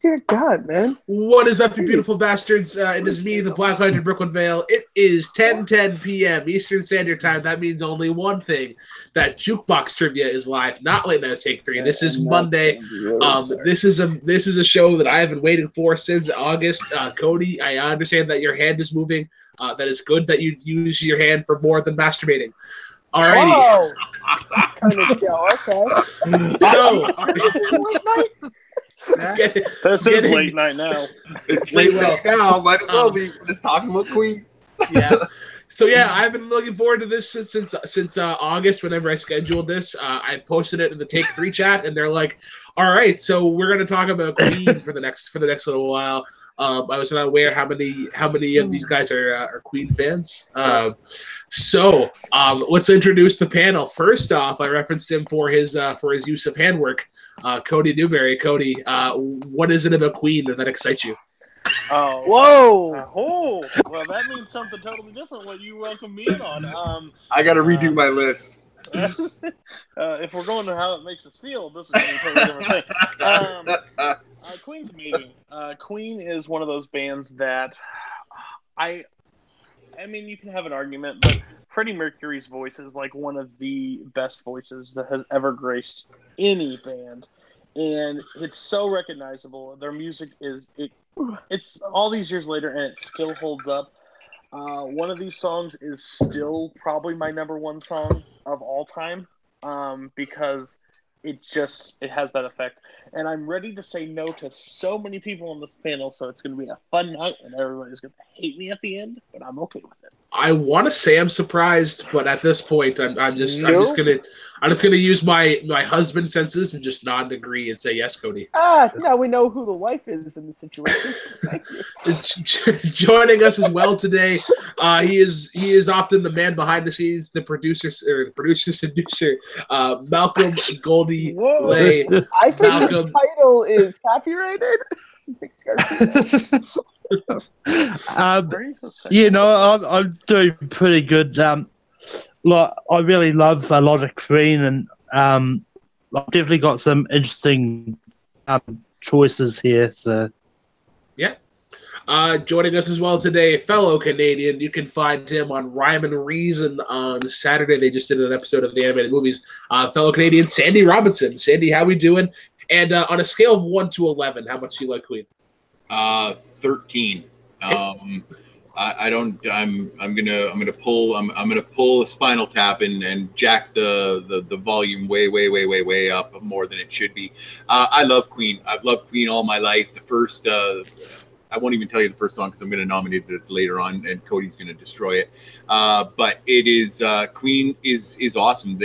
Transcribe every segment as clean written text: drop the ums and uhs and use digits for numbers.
Dear God, man. What is up, you beautiful bastards? It is me, the Black Lantern Brooklyn Vale. It is 10:10 p.m. Eastern Standard Time. That means only one thing: that Jukebox Trivia is live. Not Late Night Take 3. This is Monday. This is a show that I have been waiting for since August. Cody, I understand that your hand is moving. That is good that you use your hand for more than masturbating. Alrighty. Whoa! Kind of show, okay. So. This is late night now. It's late night now. Might as well be just talking about Queen. Yeah. So yeah, I've been looking forward to this since August. Whenever I scheduled this, I posted it in the Take 3 chat, and they're like, "All right, so we're going to talk about Queen for the next little while." I was not aware how many of these guys are Queen fans. So let's introduce the panel. First off, I referenced him for his use of handwork. Cody Newberry. Cody, what is it about Queen that excites you? Oh, whoa! Oh, well, that means something totally different. What you welcome me in on? I got to redo my list. If we're going to how it makes us feel, this is a totally different thing. Queen's amazing. Queen is one of those bands that I mean, you can have an argument, but Freddie Mercury's voice is like one of the best voices that has ever graced any band, and it's so recognizable. Their music it's all these years later, and it still holds up. One of these songs is still probably my number one song of all time, because it has that effect. And I'm ready to say no to so many people on this panel, so it's going to be a fun night, and everybody's going to hate me at the end, but I'm okay with it. I want to say I'm surprised, but at this point, I'm just gonna use my husband senses and just nod and agree and say yes, Cody. Now we know who the wife is in the situation. Thank you. Joining us as well today, he is often the man behind the scenes, the producer seducer, Malcolm Goldie Lay. I think the title is copyrighted. I'm doing pretty good. I really love a lot of Queen, and I've definitely got some interesting choices here. So, yeah. Joining us as well today, fellow Canadian. You can find him on Rhyme and Reason on Saturday. They just did an episode of the animated movies. Fellow Canadian Sandy Robinson. Sandy, how we doing? And on a scale of 1 to 11, how much do you like Queen? 13. I'm gonna pull a Spinal Tap and jack the volume way up more than it should be. I love Queen. I've loved Queen all my life. The first I won't even tell you the first song because I'm going to nominate it later on, and Cody's going to destroy it. But it is Queen is awesome.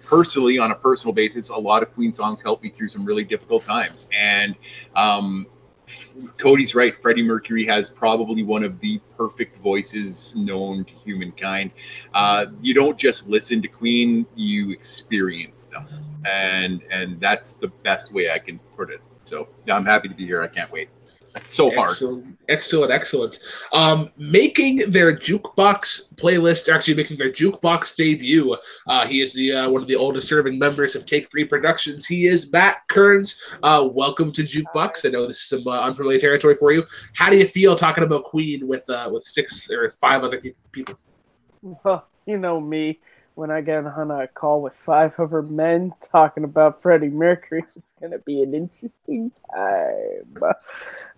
Personally, on a personal basis, a lot of Queen songs helped me through some really difficult times. And Cody's right. Freddie Mercury has probably one of the perfect voices known to humankind. You don't just listen to Queen; you experience them, and that's the best way I can put it. So I'm happy to be here. I can't wait. That's so hard. Excellent. Making their Jukebox playlist, actually making their Jukebox debut. He is the one of the oldest serving members of Take 3 Productions. He is Matt Kearns. Welcome to Jukebox. I know this is some unfamiliar territory for you. How do you feel talking about Queen with 6 or 5 other people? Well, you know me. When I get on a call with 5 other men talking about Freddie Mercury, it's going to be an interesting time.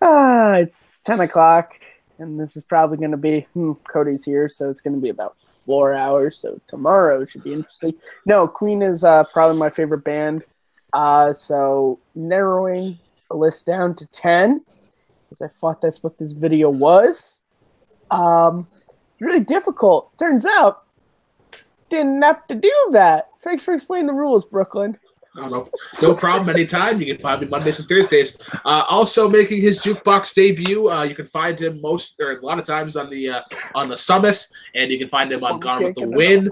It's 10 o'clock, and this is probably going to be, Cody's here, so it's going to be about 4 hours, so tomorrow should be interesting. No, Queen is probably my favorite band, so narrowing the list down to 10, because I thought that's what this video was. Really difficult. Turns out, didn't have to do that. Thanks for explaining the rules, Brooklyn. Oh, no problem. Anytime. You can find me Mondays and Thursdays. Also making his Jukebox debut. You can find him a lot of times on the Summit, and you can find him on Gone with the Wind.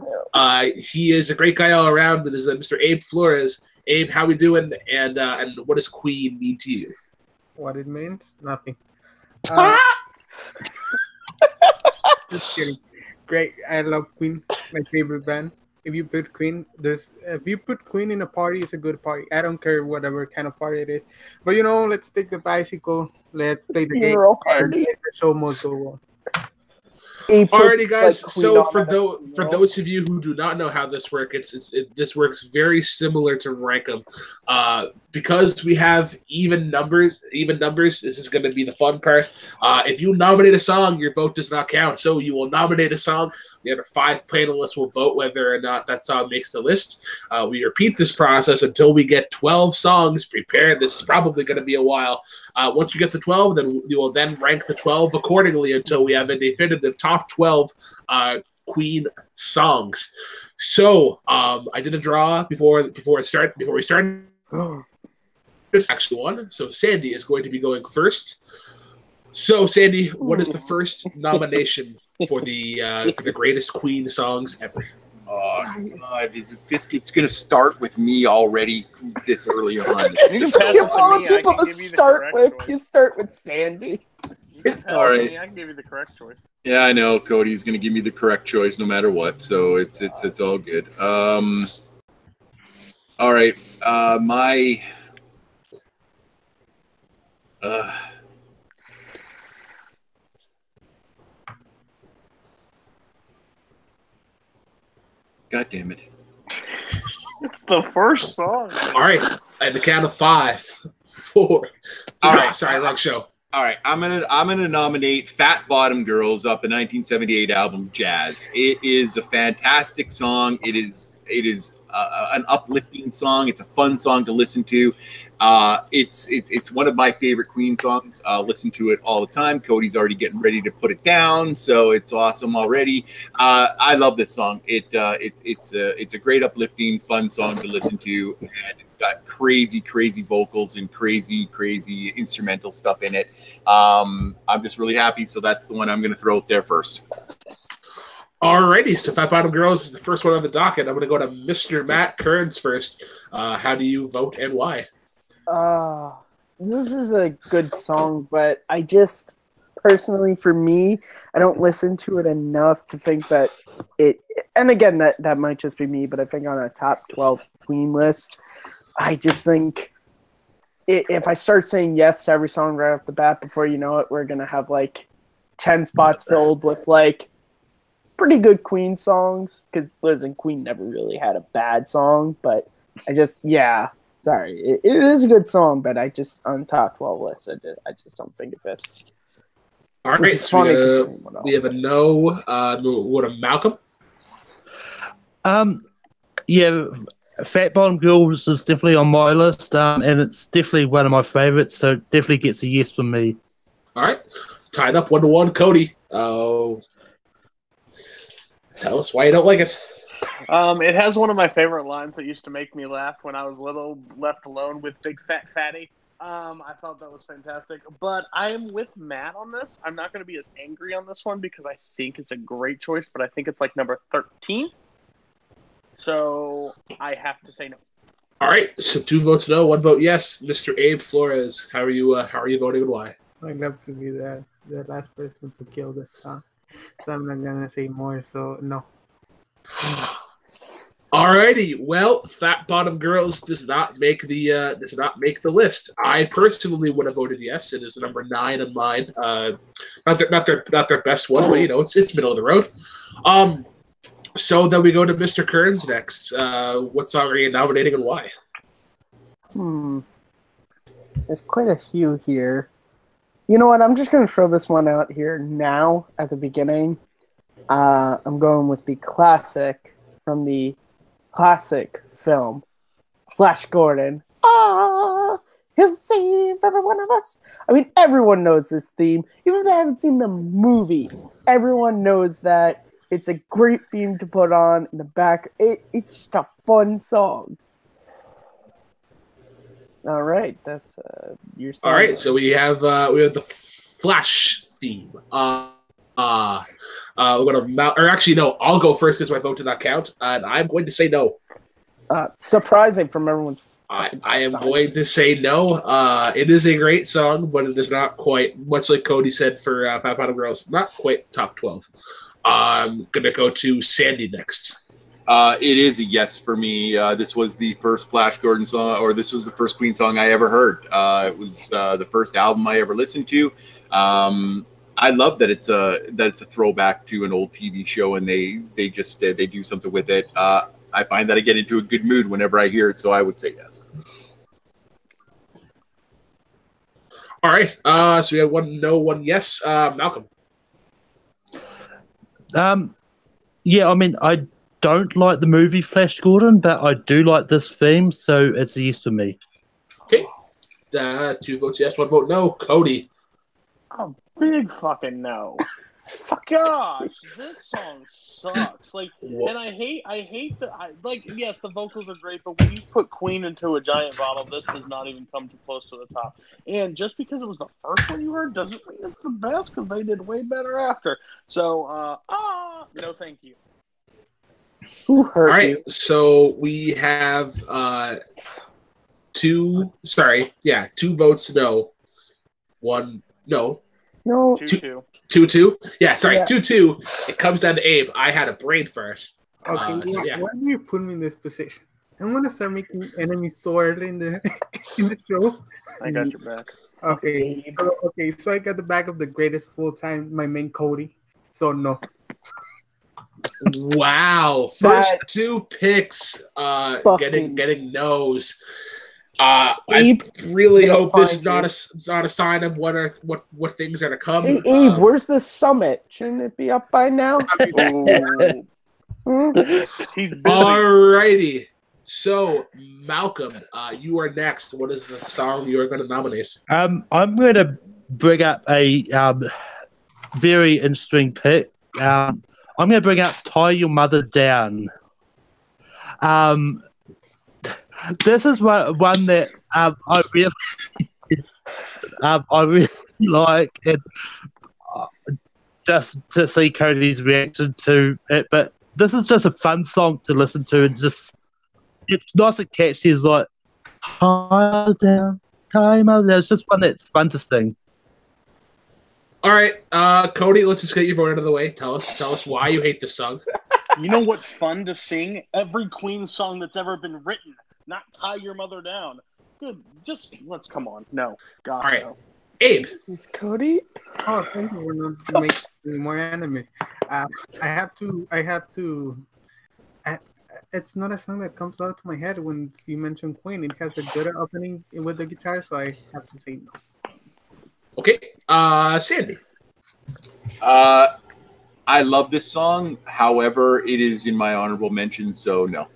He is a great guy all around. It is Mr. Abe Flores. Abe, how we doing? And what does Queen mean to you? What it means? Nothing. Just kidding. Great. I love Queen. My favorite band. if you put Queen, if you put Queen in a party, it's a good party. I don't care whatever kind of party it is. But let's take the bicycle. Let's play the game, Funeral and party. the show must go on. He puts, Alrighty, guys. Queen So on for at a for funeral. those of you who do not know how this works, this works very similar to Rankum. Because we have even numbers. This is going to be the fun part. If you nominate a song, your vote does not count. So you will nominate a song. The other 5 panelists will vote whether or not that song makes the list. We repeat this process until we get 12 songs prepared. This is probably going to be a while. Once we get to 12, then we will then rank the 12 accordingly until we have a definitive top 12 Queen songs. So I did a draw before we started. Actually won. So Sandy is going to be going first. So Sandy, what is the first nomination for the greatest Queen songs ever? Oh, God, it's going to start with me already this early on. You can pass You it have all to the me. I people can to give you the start correct with. choice. You start with Sandy. You can pass All it to right. me. I can give you the correct choice. Yeah, I know. Cody's going to give me the correct choice no matter what, so it's all good. All right. My God damn it. It's the first song. All right, at the count of 5, 4. All right. Sorry, wrong show. All right, I'm gonna nominate "Fat Bottom Girls" off the 1978 album Jazz. It is a fantastic song. It is an uplifting song. It's a fun song to listen to. It's one of my favorite Queen songs. Listen to it all the time. Cody's already getting ready to put it down, so it's awesome already. I love this song. It's a great uplifting, fun song to listen to, and it's got crazy vocals and crazy instrumental stuff in it. I'm just really happy. So that's the one I'm going to throw out there first. Alrighty, so Fat Bottom Girls is the first one on the docket. I'm going to go to Mr. Matt Kearns first. How do you vote and why? This is a good song, but I just, personally, for me, I don't listen to it enough to think that it, and again, that might just be me, but I think on a top 12 Queen list, I just think if I start saying yes to every song right off the bat, before you know it, we're going to have like 10 spots filled with like pretty good Queen songs, because Liz and Queen never really had a bad song, but I just, sorry. It is a good song, but I just, on top 12 list, I just don't think it fits. All right, so we have a no. What a Malcolm? Yeah, Fat Bottom Girls is definitely on my list, and it's definitely one of my favorites, so it definitely gets a yes from me. All right, tied up 1-1. Cody, tell us why you don't like it. It has one of my favorite lines that used to make me laugh when I was little, left alone with Big Fat Fatty. I thought that was fantastic. But I am with Matt on this. I'm not going to be as angry on this one because I think it's a great choice, but I think it's like number 13. So I have to say no. All right, so 2 votes no, 1 vote yes. Mr. Abe Flores, how are you voting and why? I'd love to be the last person to kill this song, so I'm not gonna say more. So no. Alrighty, well, Fat Bottom Girls does not make the list. I personally would have voted yes. It is number 9 on mine. Not their best one, but it's middle of the road. So then we go to Mr. Kearns next. What song are you nominating and why? There's quite a few here. You know what? I'm just going to throw this one out here now at the beginning. I'm going with the classic from the classic film, Flash Gordon. He'll save every one of us. I mean, everyone knows this theme. Even if they haven't seen the movie, everyone knows that. It's a great theme to put on in the back. It's just a fun song. All right, that's your song. All right, so we have the Flash theme. We're gonna or actually no, I'll go first because my vote did not count, and I'm going to say no. Surprising from everyone's. I am going to say no. It is a great song, but it is not quite, much like Cody said for Fat Bottom Girls, not quite top 12. I'm going to go to Sandy next. It is a yes for me. This was the first Flash Gordon song, or this was the first Queen song I ever heard. It was the first album I ever listened to. I love that it's a throwback to an old TV show, and they do something with it. I find that I get into a good mood whenever I hear it, so I would say yes. All right. So we had one no, one yes. Malcolm. Yeah, I mean, I don't like the movie Flash Gordon, but I do like this theme, so it's a yes for me. Okay. 2 votes yes, 1 vote no. Cody. Oh, big fucking no. Gosh, this song sucks. Like, and I hate that. Yes, the vocals are great, but when you put Queen into a giant bottle, this does not even come too close to the top. And just because it was the first one you heard doesn't mean it's the best, because they did way better after. So, no, thank you. Who hurt All right, you? so we have 2 votes no, 1 no. No. 2-2. 2-2? Yeah, sorry, Yeah. 2-2. It comes down to Abe. I had a brain first. Okay, So, yeah. why do you put me in this position? I'm gonna start making enemies so early in the in the show. I got your back. Okay, so I got the back of the greatest of all time, my main Cody. So no. Wow. First 2 picks getting no's. I really hope this is not a sign of what things are to come. Hey, Abe, where's the summit? Shouldn't it be up by now? He's busy. Alrighty. So, Malcolm, you are next. What is the song you are going to nominate? I'm going to bring up a very interesting pick. I'm going to bring up "Tie Your Mother Down." This is one that I really like, and just to see Cody's reaction to it. But this is just a fun song to listen to, and it's nice and catchy. It's like "Tie Her Down, Tie Your Mother Down." It's just one that's fun to sing. All right, Cody, let's just get your vote out of the way. Tell us why you hate this song. You know what's fun to sing? Every Queen song that's ever been written. Not "Tie Your Mother Down." Good. Let's come on. No. God. All right. No. Abe. This is Cody. Oh, thank you. We're not making more enemies. I have to. It's not a song that comes out to my head when you mention Queen. It has a good opening with the guitar, so I have to say no. Okay. Sandy. I love this song. However, it is in my honorable mention, so no.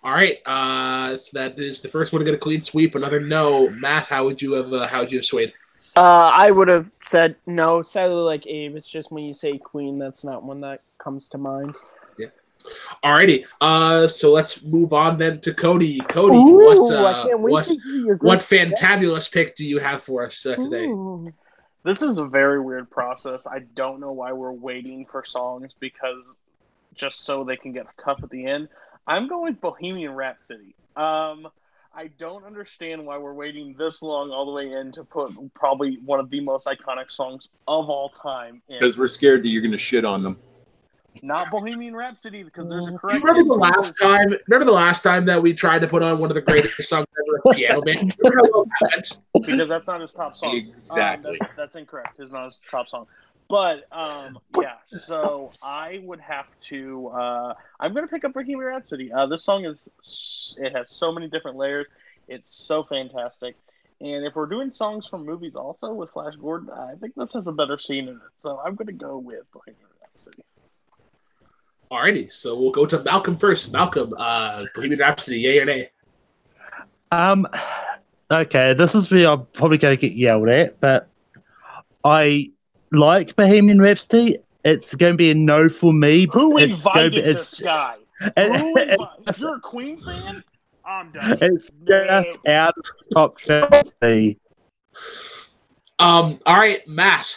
All right. So that is the first one to get a clean sweep. Another no. Matt, how would you have swayed? I would have said no. Sadly, like Abe, it's just when you say Queen, that's not one that comes to mind. Yeah. Alrighty. So let's move on then to Cody. Cody, Ooh, I can't wait to hear your what great fantabulous pick do you have for us today? Ooh. This is a very weird process. I don't know why we're waiting for songs, because just so they can get tough at the end. I'm going with Bohemian Rhapsody. I don't understand why we're waiting this long all the way in to put probably one of the most iconic songs of all time in. Because we're scared that you're going to shit on them. Not Bohemian Rhapsody, because there's a correct. Remember the last time that we tried to put on one of the greatest songs ever, a piano band? Remember how well that went? Because that's not his top song. Exactly. That's incorrect. It's not his top song. But yeah, so I would have to. I'm going to pick up Bohemian Rhapsody. This song it has so many different layers. It's so fantastic. And if we're doing songs from movies also with Flash Gordon, I think this has a better scene in it. So I'm going to go with Bohemian Rhapsody. Alrighty, so we'll go to Malcolm first. Malcolm, Bohemian Rhapsody, yay or nay? Okay, this is where I'm probably going to get yelled at, but I like Bohemian Rhapsody. It's going to be a no for me. Who invited this guy? You're a Queen fan? I'm done. It's just out of the top chart. All right, Matt.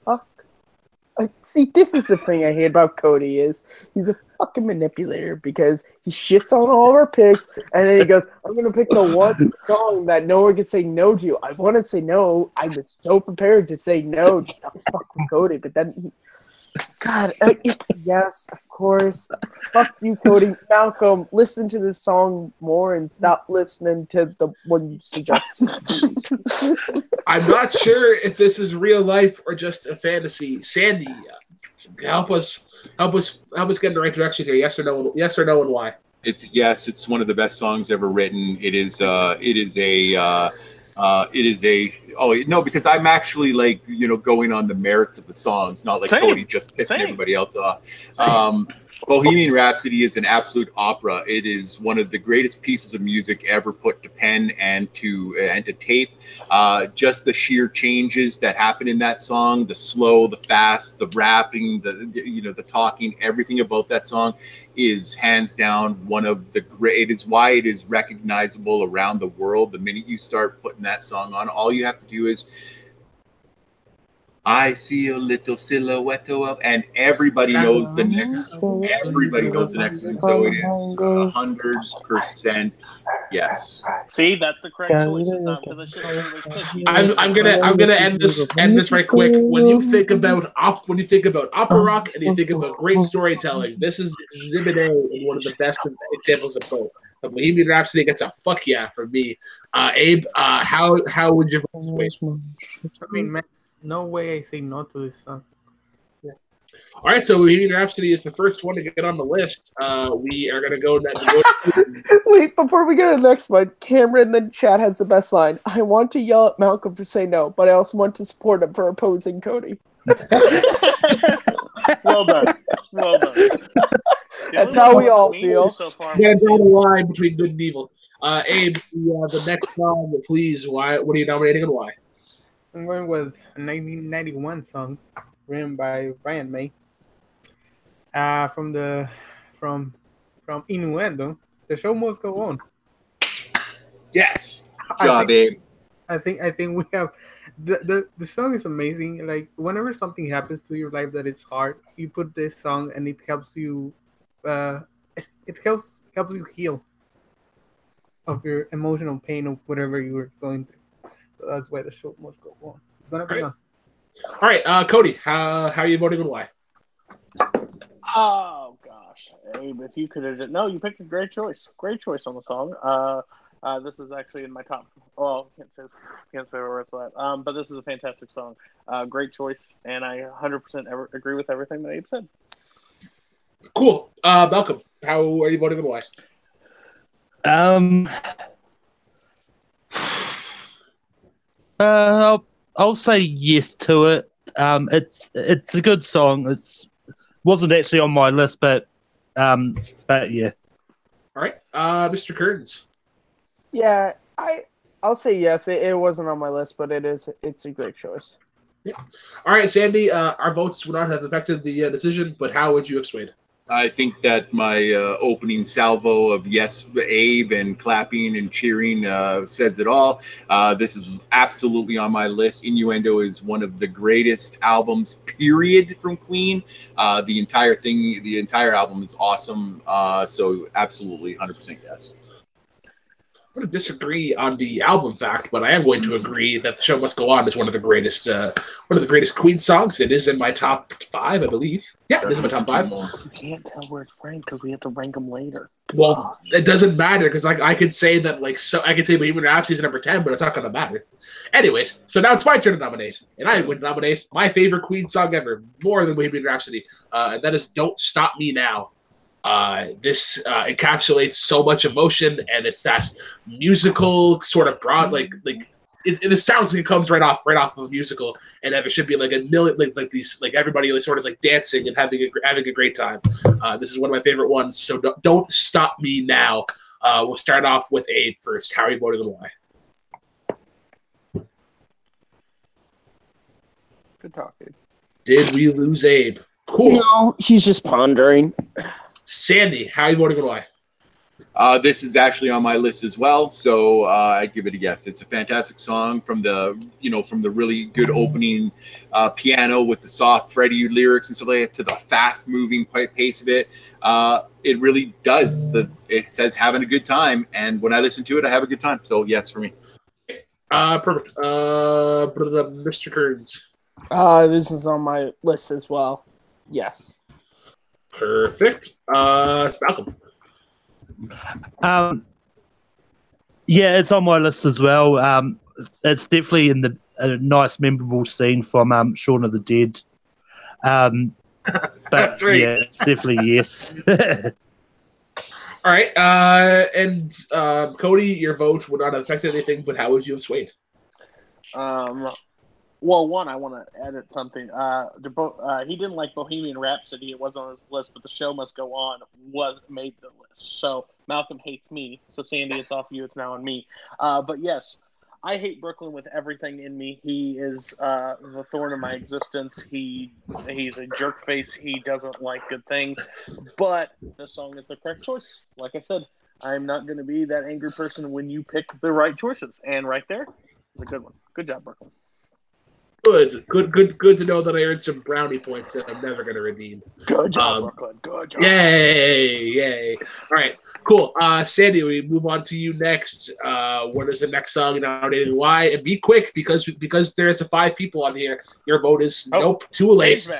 Fuck. See, this is the thing I hate about Cody is he's a fucking manipulator because he shits on all of our picks and then he goes, I'm going to pick the one song that no one can say no to. I wanted to say no. I was so prepared to say no just to fuck with Cody, but then God, yes, of course. Fuck you, Cody. Malcolm, listen to this song more and stop listening to the one you suggested. I'm not sure if this is real life or just a fantasy. Sandy, help us get in the right direction here. Yes or no? Yes or no, and why? It's one of the best songs ever written. It is because I'm actually going on the merits of the songs, not like Same. Cody just pissing everybody else off. Bohemian Rhapsody is an absolute opera. It is one of the greatest pieces of music ever put to pen and to tape. Just the sheer changes that happen in that song, the slow, the fast, the rapping, the talking, everything about that song is hands down one of the great. It is why it is recognizable around the world. The minute you start putting that song on, all you have to do is I see a little silhouette of, and everybody knows the next. Everybody knows the next one. So it is 100% yes. See, that's the correct choice. It's not because I should have pushy. I'm gonna end this right quick. When you think about opera rock and you think about great storytelling, this is Exhibit A and one of the best examples of both. The Bohemian Rhapsody gets a fuck yeah from me. Abe, how would you vote? I mean, man, no way I say no to this song. All right, so Bohemian Rhapsody is the first one to get on the list. We are going to go next. Wait, before we go to the next one, Cameron in the chat has the best line. I want to yell at Malcolm for saying no, but I also want to support him for opposing Cody. Well done. Well done. That's how we all feel. So far, Yeah, draw the line between good and evil. Abe, the next song, please. What are you nominating and why? I'm going with a 1991 song written by Brian May. From Innuendo, The Show Must Go On. Yes. Job, Abe. I think we have the song is amazing. Like whenever something happens to your life that it's hard, you put this song and it helps you. It helps you heal of your emotional pain of whatever you were going through. So that's why the show must go on. It's gonna be on. All right, Cody, how are you voting and why? Oh gosh, Abe, if you could have you picked a great choice. Great choice on the song. This is actually in my top. Well, can't say where it's at. But this is a fantastic song. Great choice, and I 100% agree with everything that Abe said. Cool. Malcolm, how are you voting and why? I'll say yes to it. It's a good song. It wasn't actually on my list, but yeah. All right, Mr. Curtains. Yeah, I'll say yes. It wasn't on my list, but it's a great choice. Yeah. All right, Sandy. Our votes would not have affected the decision, but how would you have swayed? I think that my opening salvo of yes, Abe, and clapping and cheering says it all. This is absolutely on my list. Innuendo is one of the greatest albums, period, from Queen. The entire album is awesome. So absolutely 100% yes. I'm going to disagree on the album fact, but I am going to agree that The Show Must Go On is one of the greatest Queen songs. It is in my top 5, I believe. Yeah, it is in my top 5. You can't tell where it's ranked because we have to rank them later. Well, it doesn't matter because I could say that I could say Bohemian Rhapsody is number 10, but it's not going to matter. Anyways, so now it's my turn to nominate, and I would nominate my favorite Queen song ever, more than Bohemian Rhapsody, and that is "Don't Stop Me Now." This encapsulates so much emotion, and it's that musical sort of broad, it sounds like it comes right off of a musical, and that it should be like a million, like everybody sort of like dancing and having a great time. This is one of my favorite ones. So don't stop me now. We'll start off with Abe first. How are you voting and why? Good talk, Abe. Did we lose Abe? Cool. No, he's just pondering. Sandy, how are you voting and why? This is actually on my list as well, so I give it a yes. It's a fantastic song from the really good opening piano with the soft Freddie lyrics and stuff like that to the fast moving pace of it. It really does. It says having a good time, and when I listen to it, I have a good time. So yes for me. Perfect. Mr. Kearns. This is on my list as well. Yes. Perfect. Malcolm. Yeah, it's on my list as well. It's definitely in the a nice, memorable scene from Shaun of the Dead. But That's right. yeah, it's definitely yes. All right. And Cody, your vote would not affect anything, but how would you have swayed? Well, one, I want to edit something. He didn't like Bohemian Rhapsody. It wasn't on his list, but The Show Must Go On made the list. So Malcolm hates me. So Sandy, it's off you. It's now on me. But yes, I hate Brooklyn with everything in me. He is the thorn of my existence. He's a jerk face. He doesn't like good things. But the song is the correct choice. Like I said, I'm not going to be that angry person when you pick the right choices. And right there is a good one. Good job, Brooklyn. Good to know that I earned some brownie points that I'm never going to redeem. Good job, Brooklyn. Good job. Yay. All right, cool. Sandy, we move on to you next. What is the next song nominated and why? And be quick because there's 5 people on here. Your vote is nope, too late.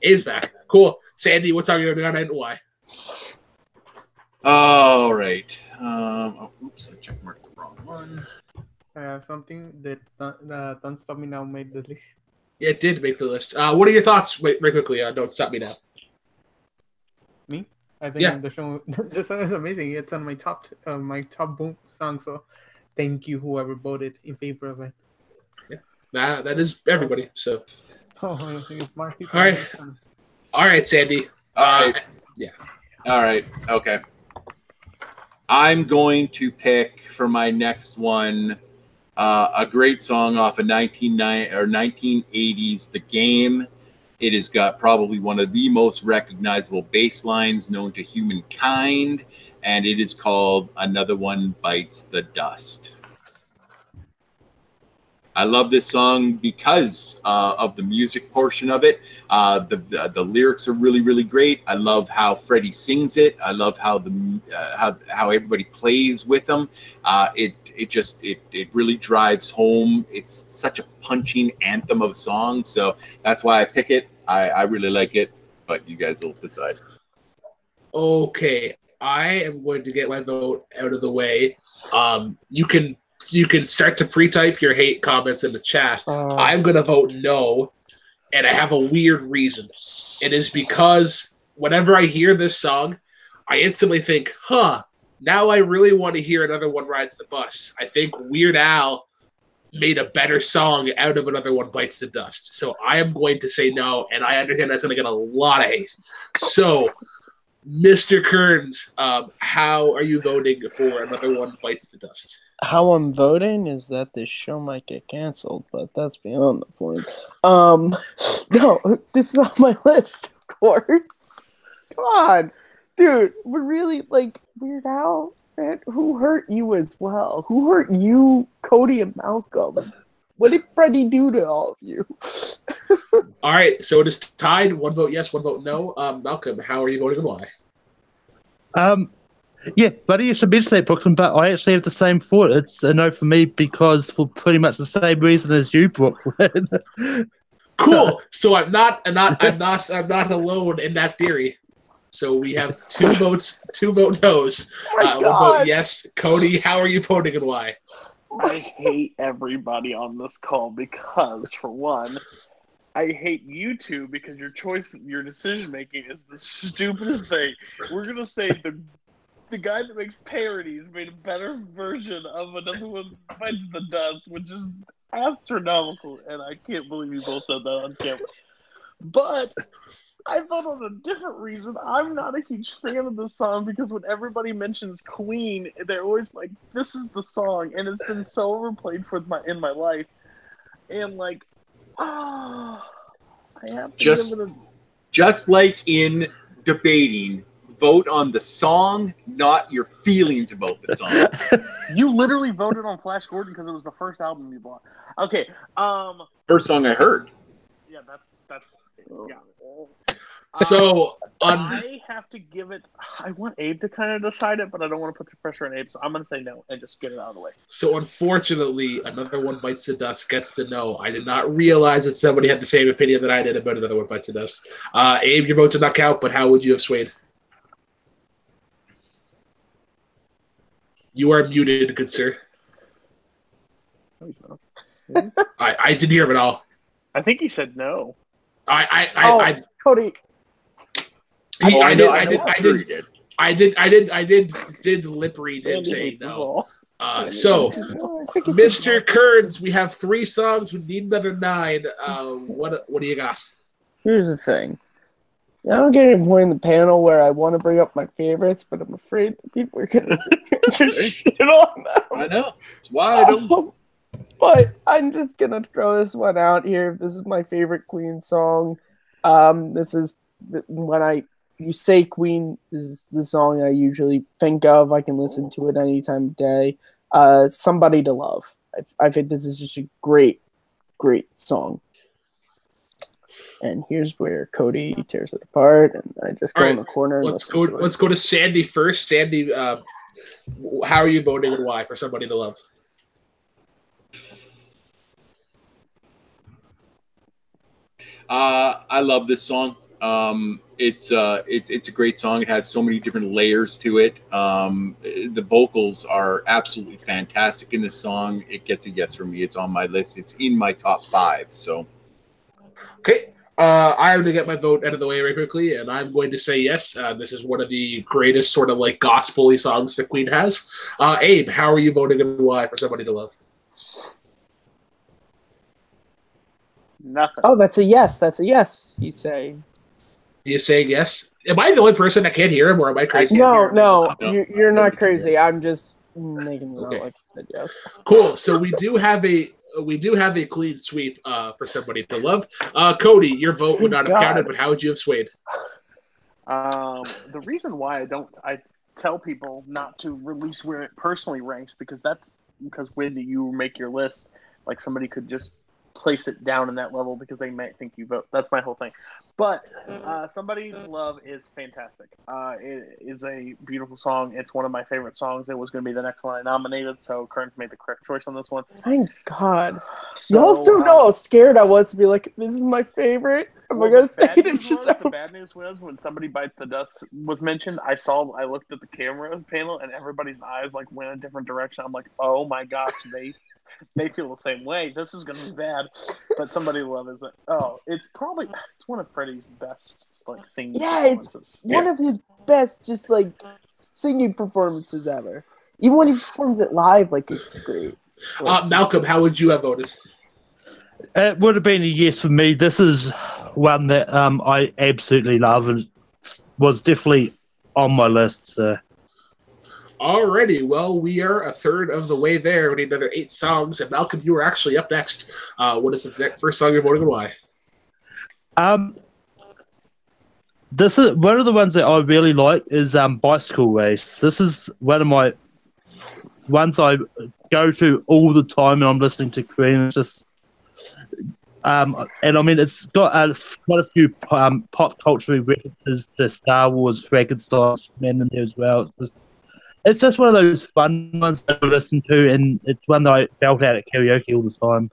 Abe's back. Cool. Sandy, what song are you nominated and why? All right. Oops, I checkmarked the wrong one. Something that Don't Stop Me Now made the list. It did make the list. What are your thoughts? Wait, very quickly. Don't Stop Me Now. Me? I think the song is amazing. It's on my top boom song. So, thank you whoever voted in favor of it. Yeah, that is everybody. So. Oh, I think it's smart people. All right, Sandy. Yeah. All right. Okay. I'm going to pick for my next one. A great song off of 1980s, The Game. It has got probably one of the most recognizable bass lines known to humankind, and it is called Another One Bites the Dust. I love this song because of the music portion of it. The lyrics are really, really great. I love how Freddie sings it. I love how how everybody plays with them. It really drives home. It's such a punching anthem of a song. So that's why I pick it. I really like it, but you guys will decide. Okay, I am going to get my vote out of the way. You can start to pre-type your hate comments in the chat. I'm going to vote no, and I have a weird reason. It is because whenever I hear this song, I instantly think, now I really want to hear Another One Rides the Bus. I think Weird Al made a better song out of Another One Bites the Dust. So I am going to say no, and I understand that's going to get a lot of hate. So, Mr. Kearns, how are you voting for Another One Bites the Dust? How I'm voting is that this show might get canceled, but that's beyond the point. No, this is on my list, of course. Come on, dude. We're really like Weird Al, man. Who hurt you as well? Who hurt you, Cody and Malcolm? What did Freddie do to all of you? All right, so it is tied. 1 vote yes, 1 vote no. Malcolm, how are you voting and why? Yeah, buddy, you should mention that, Brooklyn, but I actually have the same thought. It's a no for me because for pretty much the same reason as you, Brooklyn. Cool. So I'm not alone in that theory. So we have 2 votes, 2 vote no's. 1 vote yes. Cody, how are you voting and why? I hate everybody on this call because, for one, I hate you two because your decision making is the stupidest thing. We're gonna say the guy that makes parodies made a better version of Another One Bites the Dust, which is astronomical, and I can't believe you both said that on camera. But I thought on a different reason. I'm not a huge fan of this song because when everybody mentions Queen, they're always like, "This is the song," and it's been so overplayed in my life, and like, I have to give it a... Just like in debating. Vote on the song, not your feelings about the song. You literally voted on Flash Gordon because it was the first album you bought. Okay. First song I heard. Yeah, that's yeah. So I have to give it. I want Abe to kind of decide it, but I don't want to put the pressure on Abe, so I'm going to say no and just get it out of the way. So unfortunately, Another One Bites the Dust gets to no. I did not realize that somebody had the same opinion that I did about Another One Bites the Dust. Abe, your vote did not count, but how would you have swayed? You are muted, good sir. I didn't hear him at all. I think he said no. Cody. I did lip read him saying no. So, Mr. Kearns, we have 3 songs. We need another 9. What do you got? Here's the thing. I'm getting to a point in the panel where I want to bring up my favorites, but I'm afraid that people are going to sit here and just shit on them. I know. It's why I don't. But I'm just going to throw this one out here. This is my favorite Queen song. This is when you say Queen, this is the song I usually think of. I can listen to it any time of day. Somebody to Love. I think this is just a great, great song. And here's where Cody tears it apart, and I just go in the corner. And let's go to Sandy first. Sandy, how are you voting and why for Somebody to Love? I love this song. It's a great song. It has so many different layers to it. The vocals are absolutely fantastic in this song. It gets a yes from me. It's on my list. It's in my top 5. So, okay. I have to get my vote out of the way very quickly, and I'm going to say yes. This is one of the greatest sort of like gospel-y songs that Queen has. Abe, how are you voting and why for Somebody to Love? Nothing. Oh, that's a yes. That's a yes. He's saying. You saying yes? Am I the only person that can't hear him, or am I crazy? No, you're not crazy. I'm just making it out like you said yes. Cool. So we do have a clean sweep for Somebody to Love. Cody, your vote would not have counted, but how would you have swayed? The reason why I tell people not to release where it personally ranks because when you make your list, like somebody could just place it down in that level because they might think you vote. That's my whole thing. But Somebody to Love is fantastic. It is a beautiful song. It's one of my favorite songs. It was going to be the next one I nominated, so Kearns made the correct choice on this one. Thank God. You also know how scared I was to be like, this is my favorite. Am I going to say it? The bad news was when Somebody Bites the Dust was mentioned, I looked at the camera panel and everybody's eyes like went a different direction. I'm like, oh my gosh, they feel the same way. This is going to be bad. But Somebody to Love is it's one of Freddie's best like singing performances. It's one of his best just like singing performances ever. Even when he performs it live, like it's great. Malcolm, how would you have voted? It would have been a yes for me. This is one that I absolutely love and was definitely on my list. So. Alrighty, well, we are a third of the way there. We need another 8 songs. And Malcolm, you are actually up next. What is the first song you're voting and why? This is one of the ones that I really like is Bicycle Race. This is one of my ones I go to all the time and I'm listening to Queen. It's just and I mean it's got quite a few pop culture references to Star Wars, Frankenstein, Man in there as well. It's just one of those fun ones to listen to, and it's one that I belt out at karaoke all the time.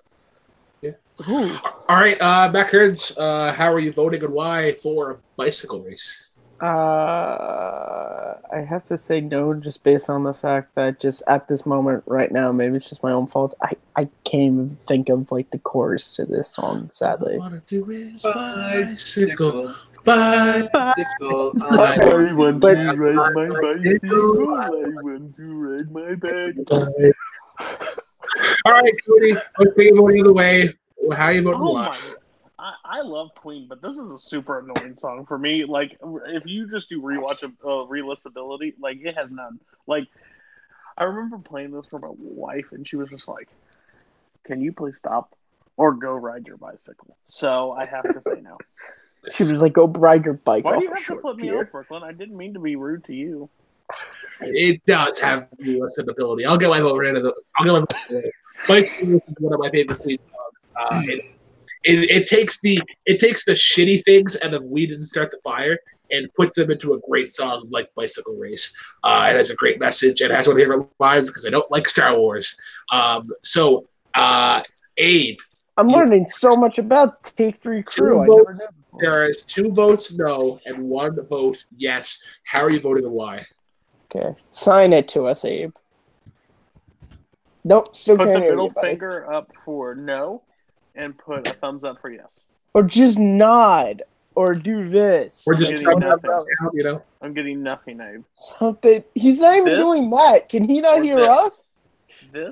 Yeah. Ooh. All right, Backwards, how are you voting and why for Bicycle Race? I have to say no, just based on the fact that just at this moment right now, maybe it's just my own fault. I can't even think of like the chorus to this song, sadly. All I want to do is bicycle. Bicycle. I want to ride my bicycle. I want to ride my bike. All right, Cody. Let's take it the other way. How are you voting? Oh my! I love Queen, but this is a super annoying song for me. Like, if you just do relistability, like it has none. Like, I remember playing this for my wife, and she was just like, "Can you please stop or go ride your bicycle?" So I have to say no. She was like, "Go ride your bike." Why do you have to flip me off, Brooklyn? I didn't mean to be rude to you. It does have relistability. I'll get my vote rid of the. I'll get my vote. Bicycle is one of my favorite Queen songs. it takes the shitty things out of We Didn't Start the Fire and puts them into a great song like Bicycle Race. It has a great message. It has one of my favorite lines because I don't like Star Wars. Abe. I'm learning so much about Take 3 Crew. I Two never votes, knew before. there is 2 votes no and 1 vote yes. How are you voting and why? Okay, sign it to us, Abe. Nope, still Put the can't hear middle you, buddy. finger up for no, and put a thumbs up for yes. Or just nod, or do this. Or just Getting tell me nothing. you know? I'm getting nothing, Abe. Something. He's not even This? doing that. Can he not Or hear this? us? This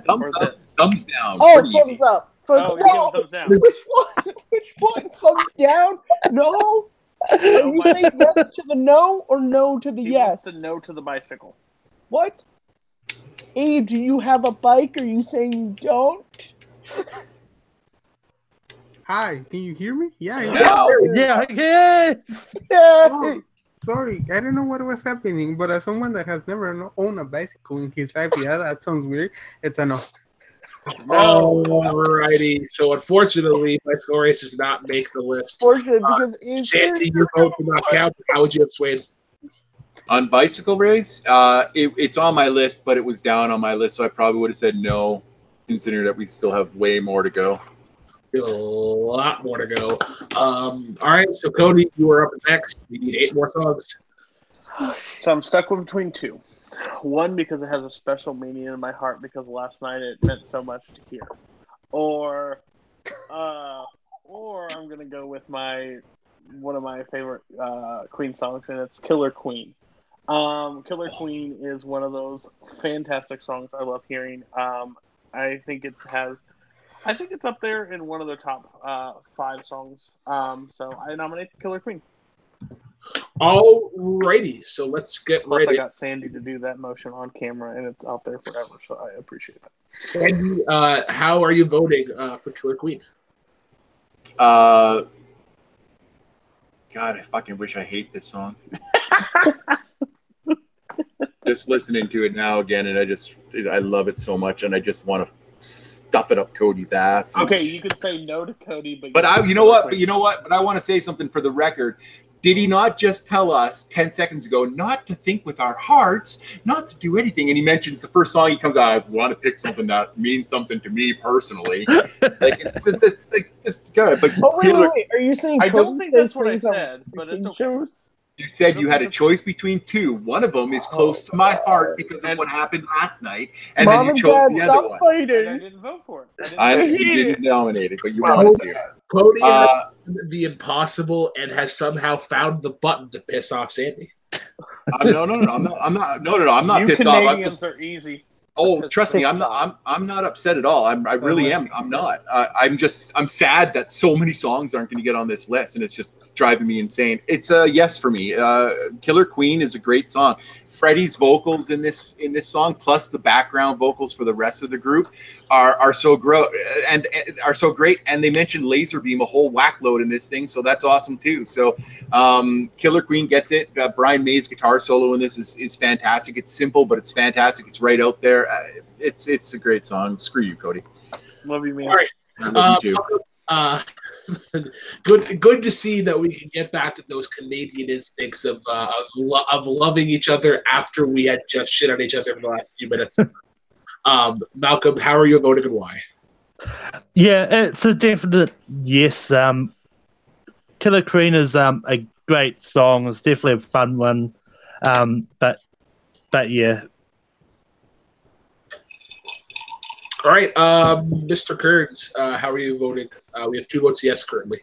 Thumbs or up, this? thumbs down. Oh, Pretty thumbs easy. up. Oh, you're No! giving thumbs down. Which one? Which one? Thumbs down? No? Are you my- saying yes to the no or no to the He yes? wants to no to the bicycle. What? Abe, do you have a bike? Are you saying you don't? Hi, can you hear me? Yeah. Yeah, yes. Yeah. Oh, sorry, I don't know what was happening, but as someone that has never owned a bicycle in his life, yeah, that sounds weird. It's a no. Alrighty. So unfortunately, Bicycle Race does not make the list. Fortunate because Abe's Sandy, your vote did not count. How would you have swayed? On Bicycle Race, it's on my list, but it was down on my list, so I probably would have said no, considering that we still have way more to go. A lot more to go. All right, so Cody, you are up next. We need 8 more songs. So I'm stuck with between 2. One, because it has a special meaning in my heart because last night it meant so much to hear. Or I'm gonna go with one of my favorite Queen songs, and it's Killer Queen. Killer Queen is one of those fantastic songs I love hearing. I think it's up there in one of the top 5 songs. So I nominate Killer Queen. Alrighty, so let's get Plus, I ready. got Sandy to do that motion on camera, and it's out there forever, so I appreciate that. Sandy, how are you voting for Killer Queen? God, I fucking wish I hate this song. Just listening to it now again, and I love it so much, and I just want to stuff it up Cody's ass. Okay, you could say no to Cody, But you know what? But I want to say something for the record. Did he not just tell us 10 seconds ago not to think with our hearts, not to do anything? And he mentions the first song he comes out, I want to pick something that means something to me personally. It's like just good. But Oh, wait. Are you saying I don't Cody think that's says what I things on said, but it's freaking okay. shows? you said you had a choice between 2. One of them is close to my heart because of And- what happened last night, and Mom then you and chose Dad, the stop other one. And I fighting. didn't vote for it. I know hate you it. didn't nominate it, but you Wow. wanted to. Cody has Uh, done the impossible and has somehow found the button to piss off Sandy. no, I'm not You pissed off. I'm Canadians just, are easy. trust me, Pissed I'm off. not upset at all. I really am. I'm not. I'm sad that so many songs aren't going to get on this list, and it's just driving me insane. It's a yes for me. Killer Queen is a great song. Freddie's vocals in this song, plus the background vocals for the rest of the group, are so great and are so great. And they mentioned Laserbeam a whole whack load in this thing, so that's awesome too. So Killer Queen gets it. Brian May's guitar solo in this is fantastic. It's simple, but it's fantastic. It's right out there. It's a great song. Screw you, Cody. Love you, man. All right. I love you too. Good to see that we can get back to those Canadian instincts of loving each other after we had just shit on each other for the last few minutes. Malcolm, how are you voting and why? Yeah, it's a definite yes. Killer Queen is a great song. It's definitely a fun one. But yeah. All right, Mr. Kearns, how are you voting? We have 2 votes yes currently.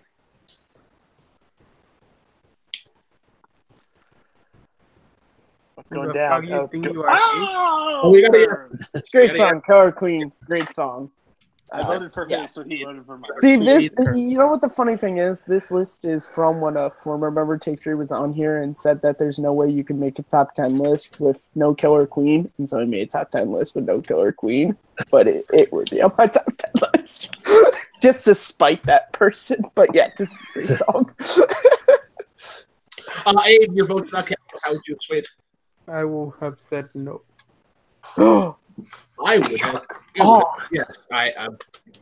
What's going The down? fuck you think you are, Oh, we gotta Great song, Killer Queen. Great song. I voted for Yeah. his, so he voted for mine. See, this, Keith Kearns. you know what the funny thing is? This list is from when a former member Take 3 was on here and said that there's no way you can make a top 10 list with no Killer Queen. And so I made a top 10 list with no Killer Queen. But it would be on my top 10 list. Just to spite that person. But yeah, this is a great song. Abe, your vote's not counted. How would you have swayed? I will have said no. I would have. Oh. Yes,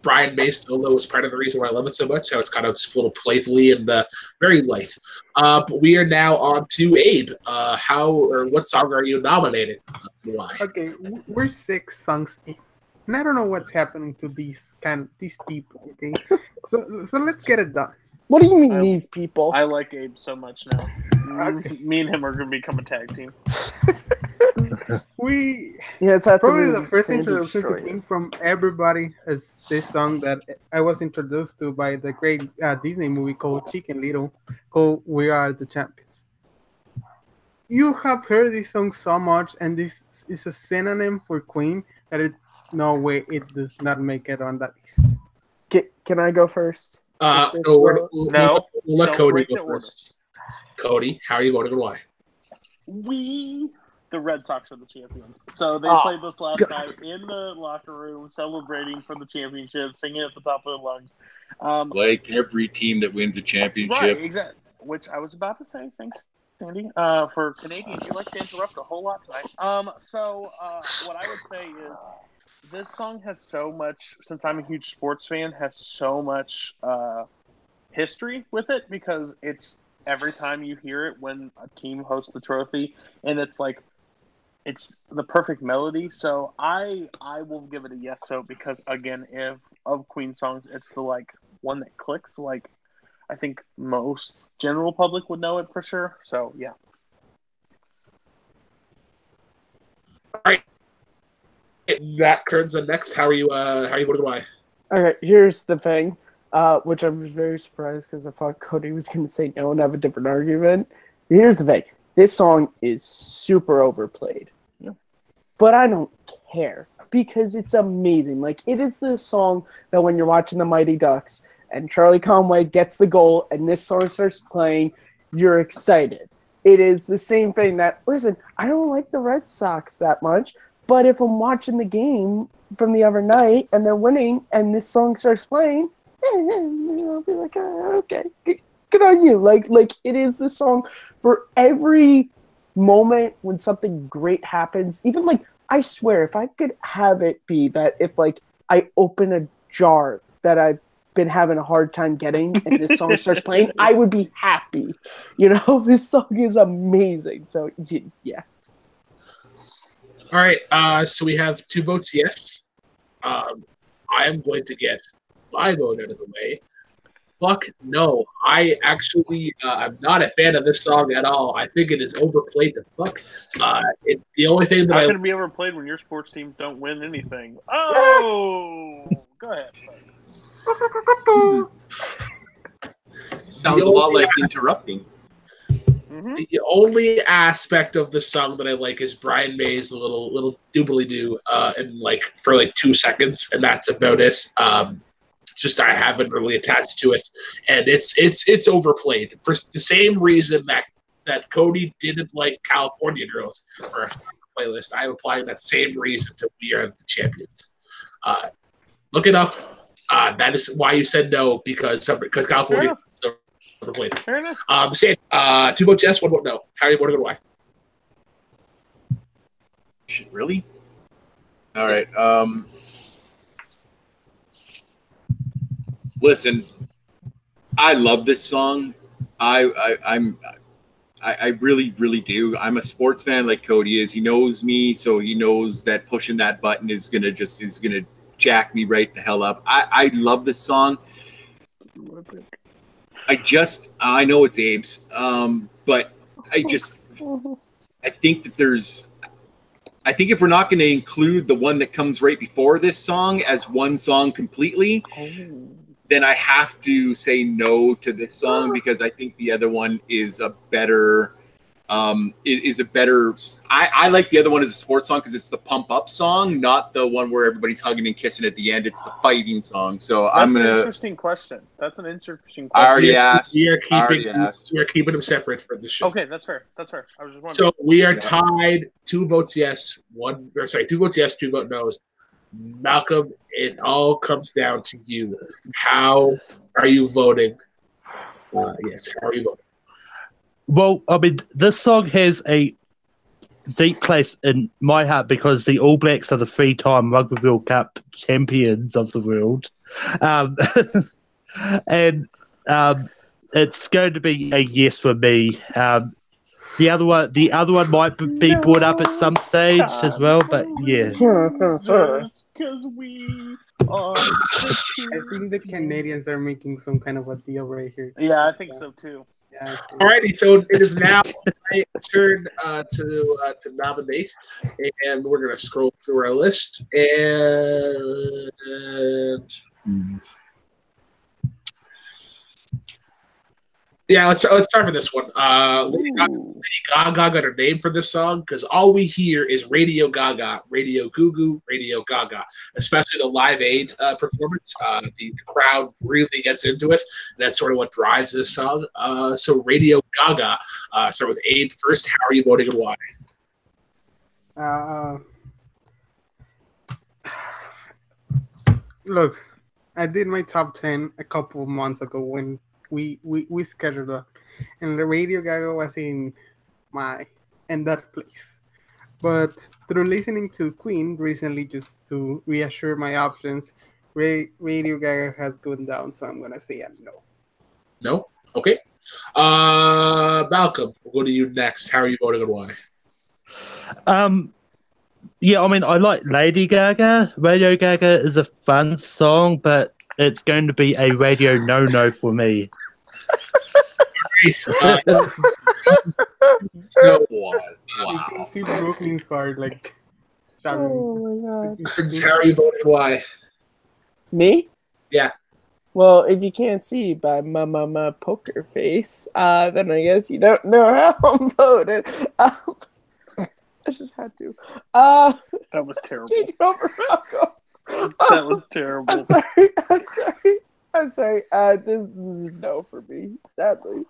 Brian May's solo is part of the reason why I love it so much. How it's kind of just a little playfully and very light. But we are now on to Abe. What song are you nominating? Why? Okay, we're 6 songs in, and I don't know what's happening to these people. Okay, so let's get it done. What do you mean, these people? I like Abe so much now. Okay. Me and him are going to become a tag team. Probably the first introduction to Queen from everybody is this song that I was introduced to by the great Disney movie called Chicken Little, called "We Are the Champions." You have heard this song so much, and this is a synonym for Queen that it's no way it does not make it on that list. Can I go first? We'll let Cody go order. first. Cody, how are you voting and why? The Red Sox are the champions. So they played this last night in the locker room, celebrating for the championship, singing at the top of their lungs. Like every team that wins a championship. Right, exactly. Which I was about to say. Thanks, Sandy. For Canadians, you like to interrupt a whole lot tonight. What I would say is this song has so much, since I'm a huge sports fan, has so much history with it, because it's every time you hear it when a team hosts the trophy, and it's like, it's the perfect melody. So I will give it a yes vote, because again, if of Queen songs, it's the one that clicks. I think most general public would know it for sure. So yeah. All right. That turns on next. How are you voting why? Okay, here's the thing, which I was very surprised because I thought Cody was going to say no and have a different argument. Here's the thing. This song is super overplayed. Yeah. But I don't care because it's amazing. It is the song that when you're watching the Mighty Ducks and Charlie Conway gets the goal and this song starts playing, you're excited. It is the same thing that, listen, I don't like the Red Sox that much, but if I'm watching the game from the other night and they're winning and this song starts playing, I'll be like, okay, good on you. It is the song for every moment when something great happens. Even I swear, if I could have it be that if I open a jar that I've been having a hard time getting and this song starts playing, I would be happy. This song is amazing. So yes. All right, so we have 2 votes yes. I am going to get my vote out of the way. Fuck no. I actually I'm not a fan of this song at all. I think it is overplayed to fuck. The only thing that How can it be overplayed when your sports teams don't win anything? Oh, go ahead. Sounds a lot like interrupting. The only aspect of the song that I like is Brian May's little doobly-doo and for 2 seconds, and that's about it. Just I haven't really attached to it, and it's overplayed for the same reason that Cody didn't like California Girls for a playlist. I'm applying that same reason to We Are the Champions. Look it up. That is why you said no, because California is overplayed. Fair enough. Sandy, 2 votes yes, 1 vote no. How are you voting and why? Shit, really? All right. Listen, I love this song. I really, really do. I'm a sports fan like Cody is. He knows me, so he knows that pushing that button is gonna jack me right the hell up. I love this song. I know it's Abe's, but I think that I think if we're not going to include the one that comes right before this song as one song completely, then I have to say no to this song, because I think the other one is a better. I like the other one as a sports song because it's the pump up song, not the one where everybody's hugging and kissing at the end. It's the fighting song. So That's an interesting question. That's an interesting question. I already asked. We are keeping them separate for the show. Okay, that's fair. I was just wondering. So we are tied. 2 votes yes, 2 votes yes, 2 vote no's. Malcolm, it all comes down to you. How are you voting? Yes, how are you voting? Well, I mean, this song has a deep place in my heart because the All Blacks are the 3-time Rugby World Cup champions of the world. Um, and it's going to be a yes for me. The other one might be brought up at some stage as well, but yeah. Because we are the I think the Canadians are making some kind of a deal right here. Yeah, I think so too. Yeah, Alrighty, so it is now my turn to nominate, and we're gonna scroll through our list and. Yeah, let's start with this one. Lady Gaga got her name for this song because all we hear is Radio Gaga, Radio Goo Goo, Radio Gaga. Especially the Live Aid performance, the crowd really gets into it. That's sort of what drives this song. So Radio Gaga. Start with Aid first. How are you voting and why? Look, I did my top 10 a couple of months ago when we scheduled up, and the Radio Gaga was in that place. But through listening to Queen recently, just to reassure my options, Radio Gaga has gone down, so I'm gonna say a no. No? Okay. Malcolm, we'll go to you next. How are you voting and why? Yeah, I mean, I like Lady Gaga. Radio Gaga is a fun song, but it's going to be a radio no-no for me. Nice. Wow. You can see Brooklyn's card, like, Oh my god. How are you voting and why? Me? Yeah. Well, if you can't see by my poker face, then I guess you don't know how I'm voting. I just had to. That was terrible. Take it over, Malcolm. That was terrible. I'm sorry. This is no for me, sadly.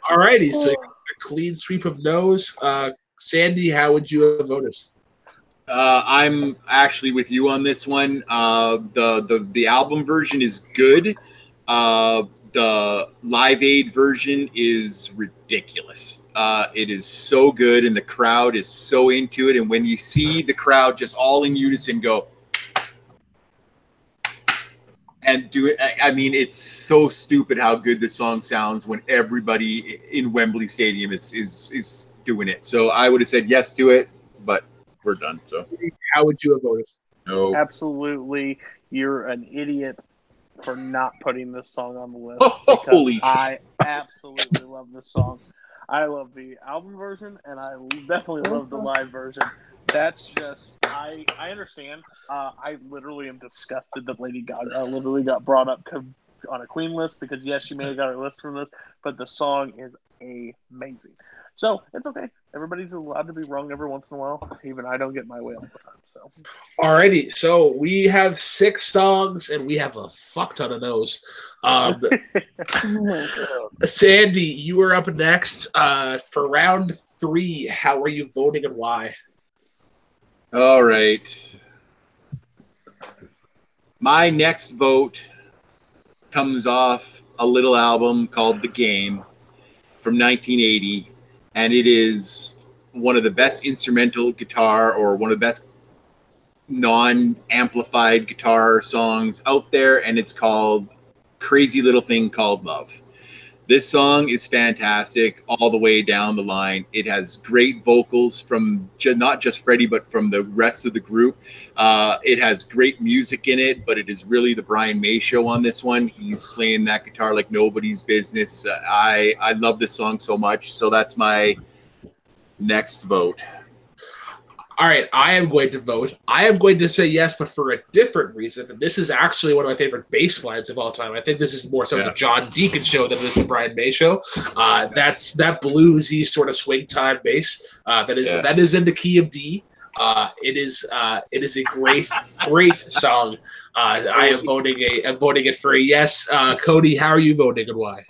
Alrighty, so you got a clean sweep of no's. Sandy, how would you have voted? I'm actually with you on this one. The album version is good. The Live Aid version is ridiculous. It is so good, and the crowd is so into it. And when you see the crowd just all in unison go and do it, I mean, it's so stupid how good the song sounds when everybody in Wembley Stadium is doing it. So I would have said yes to it, but we're done. So how would you have voted? No. Absolutely, you're an idiot for not putting this song on the list. Holy! I absolutely love this song. I love the album version, and I definitely love the live version. That's just, I understand. I literally am disgusted that Lady Gaga literally got brought up on a Queen list because, yes, she may have got her list from this, but the song is amazing. So it's okay. Everybody's allowed to be wrong every once in a while. Even I don't get my way all the time. So, alrighty. So we have 6 songs and we have a fuck ton of those. Sandy, you are up next for round 3. How are you voting and why? All right. My next vote comes off a little album called The Game from 1980. And it is one of the best instrumental guitar or one of the best non-amplified guitar songs out there. And it's called Crazy Little Thing Called Love. This song is fantastic all the way down the line. It has great vocals from not just Freddie, but from the rest of the group. It has great music in it, but it is really the Brian May show on this one. He's playing that guitar like nobody's business. I love this song so much. So that's my next vote. All right, I am going to vote. I am going to say yes, but for a different reason. And this is actually one of my favorite bass lines of all time. I think this is more so the John Deacon show than it is the Brian May show. That's that bluesy sort of swing time bass that is in the key of D. It is a great song. I am voting it for a yes. Cody, how are you voting and why?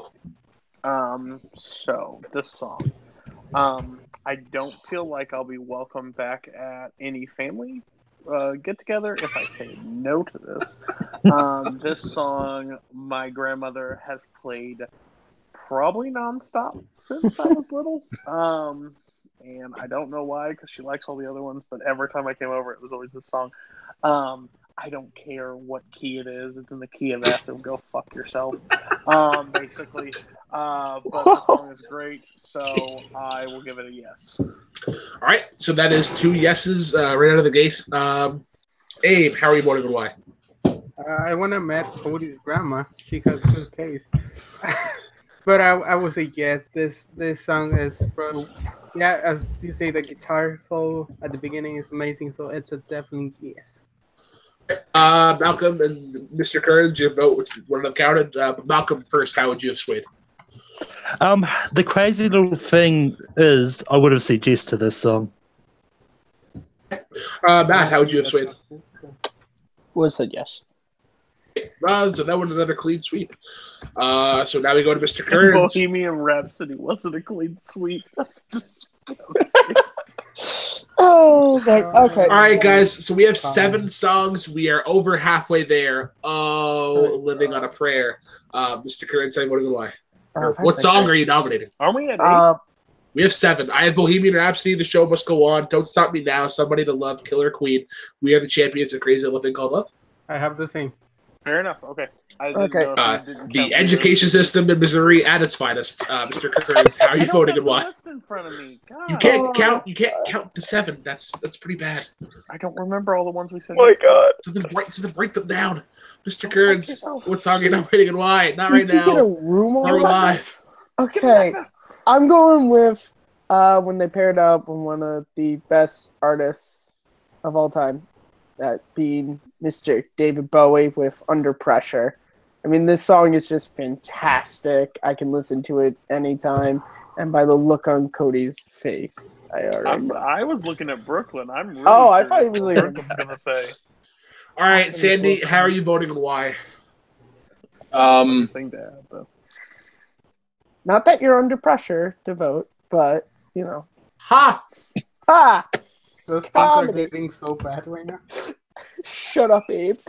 So this song, I don't feel like I'll be welcome back at any family get together if I say no to this. This song my grandmother has played probably nonstop since I was little. and I don't know why, because she likes all the other ones, but every time I came over, it was always this song. I don't care what key it is. It's in the key of F, and go fuck yourself, basically. But the song is great, so I will give it a yes. All right, so that is 2 yeses right out of the gate. Abe, how are you voting and why? I want to met Cody's grandma. She has good taste. But I would say yes. This song is yeah, as you say, the guitar solo at the beginning is amazing. So it's a definitely yes. Malcolm and Mr. Kearns, your vote was one of them counted. Malcolm first, how would you have swayed? The crazy little thing is, I would have suggested this song. Matt, how would you have swayed? Would have said yes. So that was another clean sweep. So now we go to Mr. Kearns. Bohemian Rhapsody wasn't a clean sweep. That's disgusting. Oh, okay. All right, guys. So we have 7 songs. We are over halfway there. Oh, living on a prayer. Mr. Kearns, what do you why? What song are you nominating? Are we at 8? We have 7. I have Bohemian Rhapsody, The Show Must Go On, Don't Stop Me Now, Somebody to Love, Killer Queen. We are the champions of Crazy Little Thing Called Love. I have the same. Fair enough. Okay. The education system in Missouri at its finest. Mr. Kearns, how are you voting and why? In front of me. God. You can't count. You can't count to 7. That's pretty bad. I don't remember all the ones we said. Oh my God. So then break them down, Mr. Kearns. What song are you nominating and why? Not right now. Get a room Not live. Okay, I'm going with when they paired up with one of the best artists of all time, that being Mr. David Bowie with Under Pressure. I mean, this song is just fantastic. I can listen to it anytime. And by the look on Cody's face, I was looking at Brooklyn. I'm really I thought he was like, going to say. All right, Sandy, how are you voting and why? Thing to add, though. Not that you're under pressure to vote, but, you know. Ha! Those things are getting so bad right now. Shut up, Abe.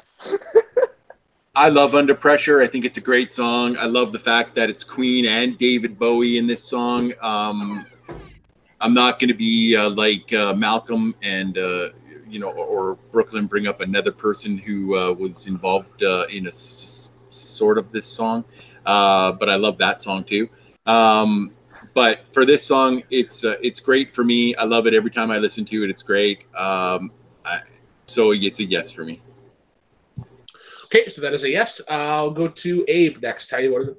I love Under Pressure. I think it's a great song. I love the fact that it's Queen and David Bowie in this song. I'm not going to be like Malcolm and or Brooklyn bring up another person who was involved in a sort of this song, but I love that song too. But for this song, it's great for me. I love it every time I listen to it. It's great. So it's a yes for me. Okay, so that is a yes. I'll go to Abe next. How you want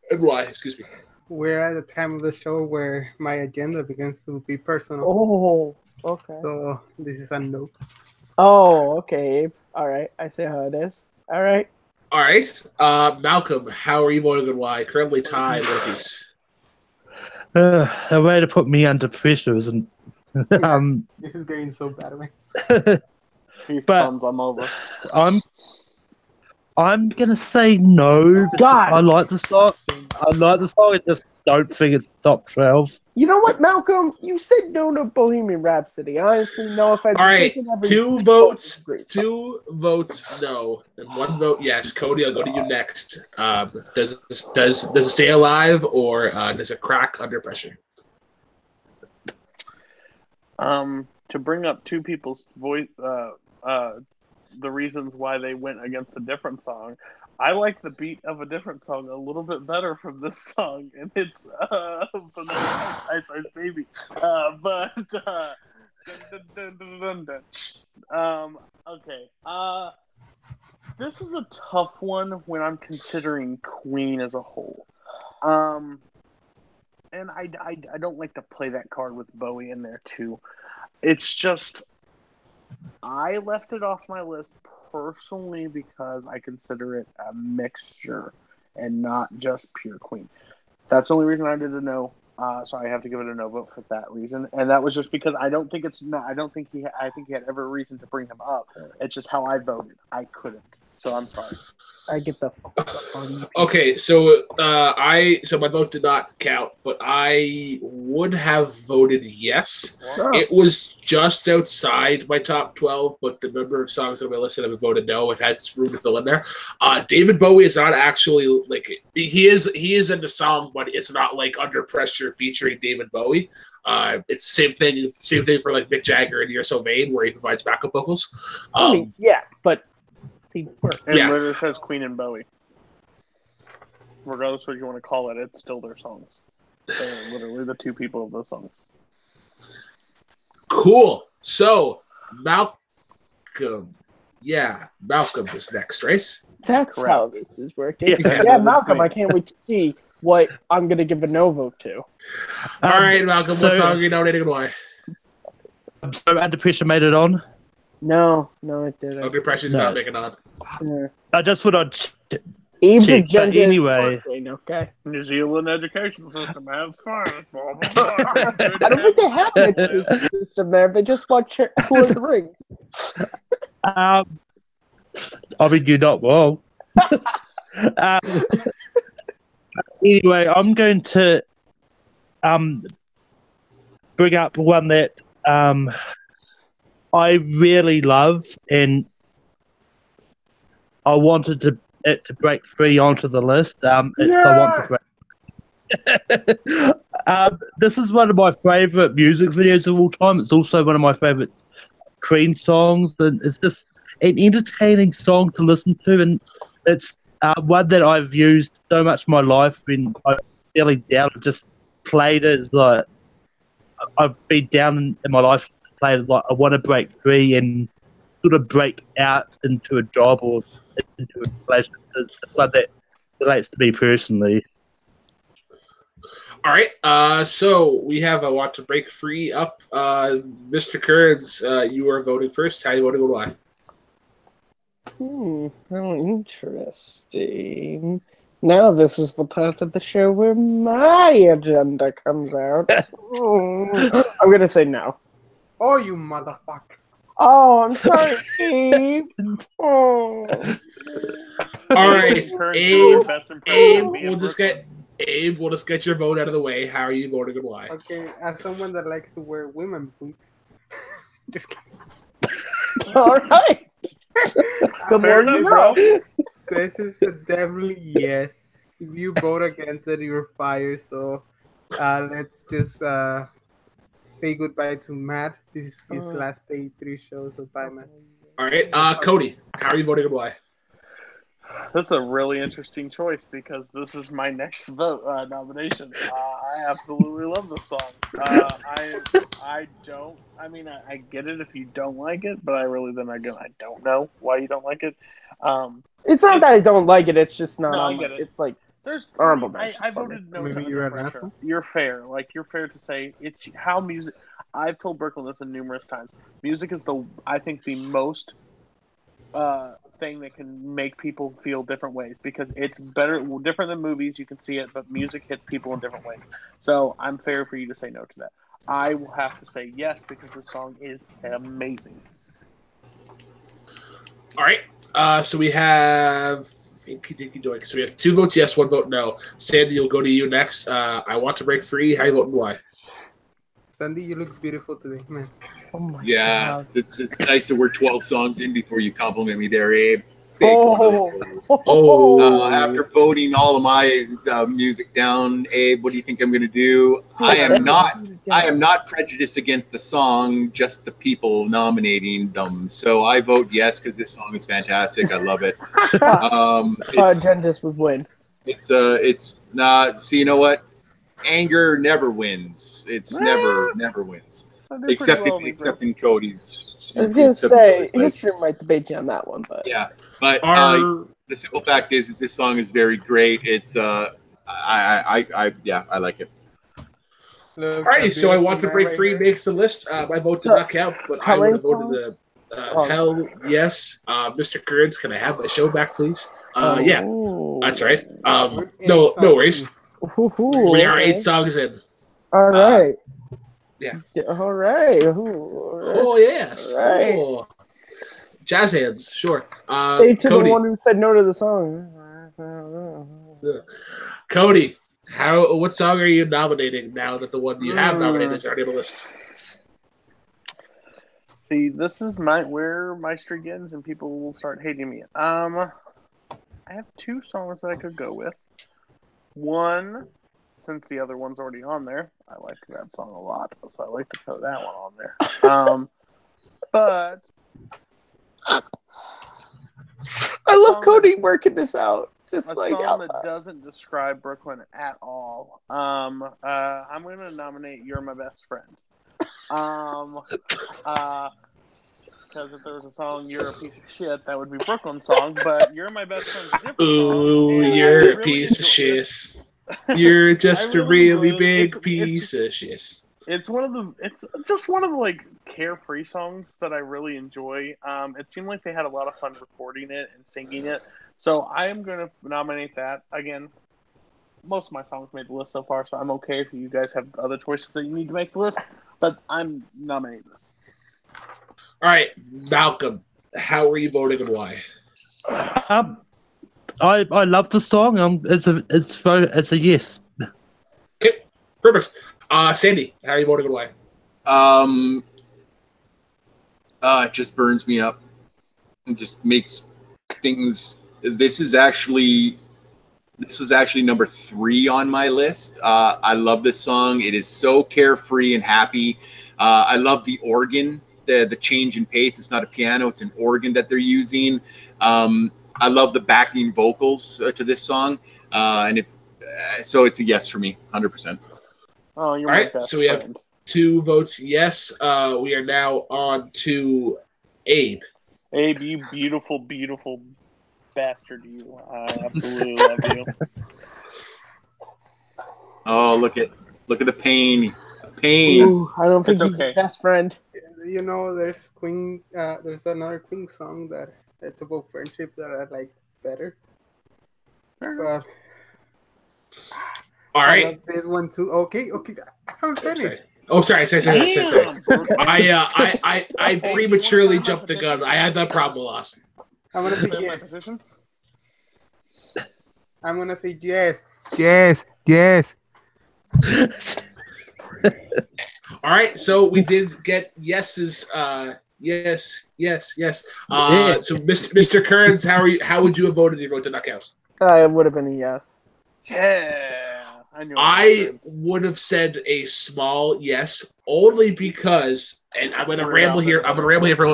and why? Excuse me. We're at the time of the show where my agenda begins to be personal. Oh, okay. So this is a no. Oh, okay, Abe. All right, I see how it is. All right. All right. Malcolm, how are you voting and why? Currently tied with a piece. A way to put me under pressure isn't. This is getting so bad, man. But I'm over. I'm gonna say no. God. I like the song. I just don't think it's top 12. You know what, Malcolm? You said no to Bohemian Rhapsody. Honestly, no offense. All right, 2 votes. 2 votes no, and 1 vote yes. Cody, I'll go to you next. Does it stay alive or does it crack under pressure? To bring up 2 people's voice, the reasons why they went against a different song. I like the beat of a different song a little bit better from this song, and it's from the Ice Ice Baby. Okay. This is a tough one when I'm considering Queen as a whole. And I don't like to play that card with Bowie in there too. It's just I left it off my list personally because I consider it a mixture and not just pure Queen. That's the only reason I did a no. So I have to give it a no vote for that reason, and that was just because I think he had every reason to bring him up. It's just how I voted. I couldn't, so I'm sorry. I get the fuck on you. Okay, so my vote did not count, but I would have voted yes. Oh, It was just outside my top 12, but the number of songs on my list that I voted no, it has room to fill in there. David Bowie is not actually like he is in the song, but it's not like Under Pressure featuring David Bowie. It's same thing for like Mick Jagger and You're So Vain, where he provides backup vocals. I mean, yeah, but they work. And Yeah. literally says Queen and Bowie. Regardless of what you want to call it, it's still their songs. They're literally the two people of those songs. Cool. So Malcolm, Malcolm is next, right? That's Correct. how this is working. Yeah. Yeah, Malcolm, I can't wait to see what I'm going to give a no vote to. All right, Malcolm. so- What song are you nominating and why? So Under Pressure made it on. No, it didn't. Under Pressure's No. not making on. Yeah. I just thought I'd Eve's Check, but agenda is anyway. working, okay? New Zealand education system has fun. Blah, blah, blah. I don't think they have an education system there. They just watch Lord of the Rings. I mean, you're not wrong. Anyway, I'm going to bring up one that I really love, and I wanted it to break free onto the list. I want to break. This is one of my favorite music videos of all time. It's also one of my favorite Queen songs, and it's just an entertaining song to listen to, and it's one that I've used so much in my life when I'm feeling down. I just played it as like I've been down in my life, played it like I want to break free and sort of break out into a job or into a relationship. It's one that relates to me personally. All right. So we have a Want to Break Free up. Mr. Kearns, you are voting first. How you voting and why? How interesting. Now this is the part of the show where my agenda comes out. I'm going to say no. Oh, you motherfucker. Oh, I'm sorry, Eve. Oh. All right, Turn to Abe. your best impression of me in We'll just get your vote out of the way. How are you voting and why? Okay, as someone that likes to wear women boots. Just kidding. All right. The Fair more you enough, know. This is a definitely yes. If you vote against it, you're fired. So let's just say goodbye to Matt. This is his last day 3 shows. So bye, Matt. All right, Cody. How are you voting and why? That's a really interesting choice because this is my next vote nomination. I absolutely love this song. I don't. I mean, I get it if you don't like it, but I really I don't know why you don't like it. It's not that I don't like it. It's just not. No, I on get my- it. It's like There's Honorable I mention, voted no. Maybe to you're Under an Pressure. asshole? You're fair. Like you're fair to say it's how music. I've told Brooklyn this numerous times. Music is I think the most thing that can make people feel different ways because it's different than movies. You can see it, but music hits people in different ways. So I'm fair for you to say no to that. I will have to say yes because the song is amazing. All right. So we have. So we have 2 votes yes, 1 vote no. Sandy, will go to you next. I Want to Break Free. How you voting and why? Sandy, you look beautiful today, man. oh my Yeah, God. it's nice that we're 12 songs in before you compliment me there, Abe. Big Oh. one of those. Oh. After voting all of my music down, Abe, what do you think I'm going to do? I am not prejudiced against the song, just the people nominating them. So I vote yes because this song is fantastic. I love it. Agendas would win. It's not. So you know what? Anger never wins. It's never wins. Except in Cody's. I was gonna except in say Cody's, but- history might debate you on that one, but Yeah, but Are the simple fact is this song is very great. It's I like it. all right. So I Want to Break Free makes the list. My vote did not count, but I how would many have voted hell yes. Mr. Kearns, can I have my show back, please? Yeah, that's right. No worries. We are 8 songs in. All right. Yeah. All right. Oh yes. Right. Cool. Jazz hands, sure. Say to Cody. the one who said no to the song. Cody, what song are you nominating now that the one you have nominated is already on the list? See, this is where my streak ends and people will start hating me. I have two songs that I could go with. One, since the other one's already on there, I like that song a lot, so I like to throw that one on there. But I love Cody working this out. Just a like song that doesn't describe Brooklyn at all. I'm going to nominate "You're My Best Friend." Because if there was a song "You're a Piece of Shit," that would be Brooklyn's song. But "You're My Best Friend's" a different song. Ooh, you're a piece of shit. You're just a really big piece of shit. It's just one of the like carefree songs that I really enjoy. It seemed like they had a lot of fun recording it and singing it. So I am going to nominate that. Again, most of my songs made the list so far, so I'm okay if you guys have other choices that you need to make the list. But I'm nominating this. All right, Malcolm, how are you voting and why? I love the song. It's a yes. Okay, perfect. Sandy, how are you voting and why? It just burns me up. It just makes things. This was actually number 3 on my list. I love this song. It is so carefree and happy. I love the organ, the change in pace. It's not a piano; it's an organ that they're using. I love the backing vocals to this song, and so it's a yes for me, 100%. Oh, you're all my right. best So we friend. have 2 votes yes. We are now on to Abe. Abe, you beautiful, beautiful bastard, you. I absolutely love you. Oh, look at the pain. The pain. Ooh, I don't think It's he's okay. your best friend. You know, there's Queen. There's another Queen song that it's about friendship that I like better. But All I right. love this one too. Okay. I'm finished. Oh, sorry. Damn, I prematurely jumped the gun. I had that problem last. I'm gonna say Defend my yes. position? I'm gonna say yes. Yes. All right, so we did get yeses. Yes. So, Mr. Kearns, how would you have voted if you wrote the Knockouts? It would have been a yes. Yeah. I knew I would have said a small yes, only because, and I'm going to ramble here. I'm going to ramble here for a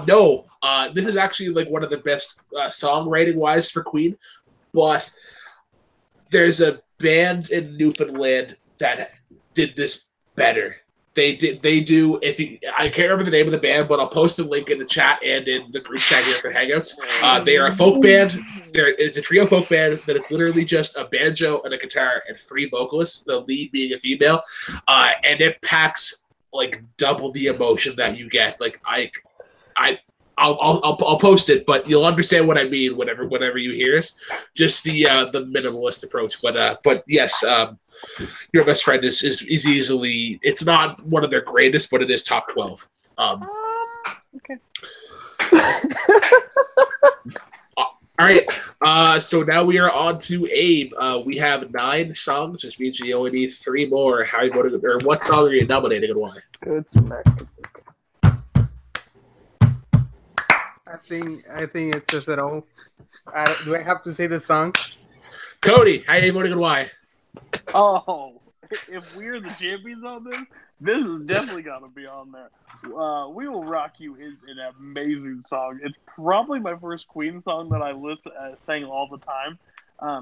little. This is actually like one of the best songwriting wise for Queen, but there's a band in Newfoundland that did this better. They do. I can't remember the name of the band, but I'll post a link in the chat and in the group chat here for Hangouts. They are a folk band. It's a trio folk band that it's literally just a banjo and a guitar and 3 vocalists. The lead being a female, and it packs like double the emotion that you get. Like I'll post it, but you'll understand what I mean whenever you hear it. Just the minimalist approach, but yes. Your Best Friend is easily. It's not one of their greatest, but it is top 12. Okay. All right. So now we are on to Abe. We have 9 songs, which means you only need 3 more. How you voting, or what song are you nominating and why? Good smack. I think it says it all. Do I have to say the song? Cody, how you voting and why? Oh, if we're the champions on this is definitely got to be on there. "We Will Rock You" is an amazing song. It's probably my first Queen song that I sang all the time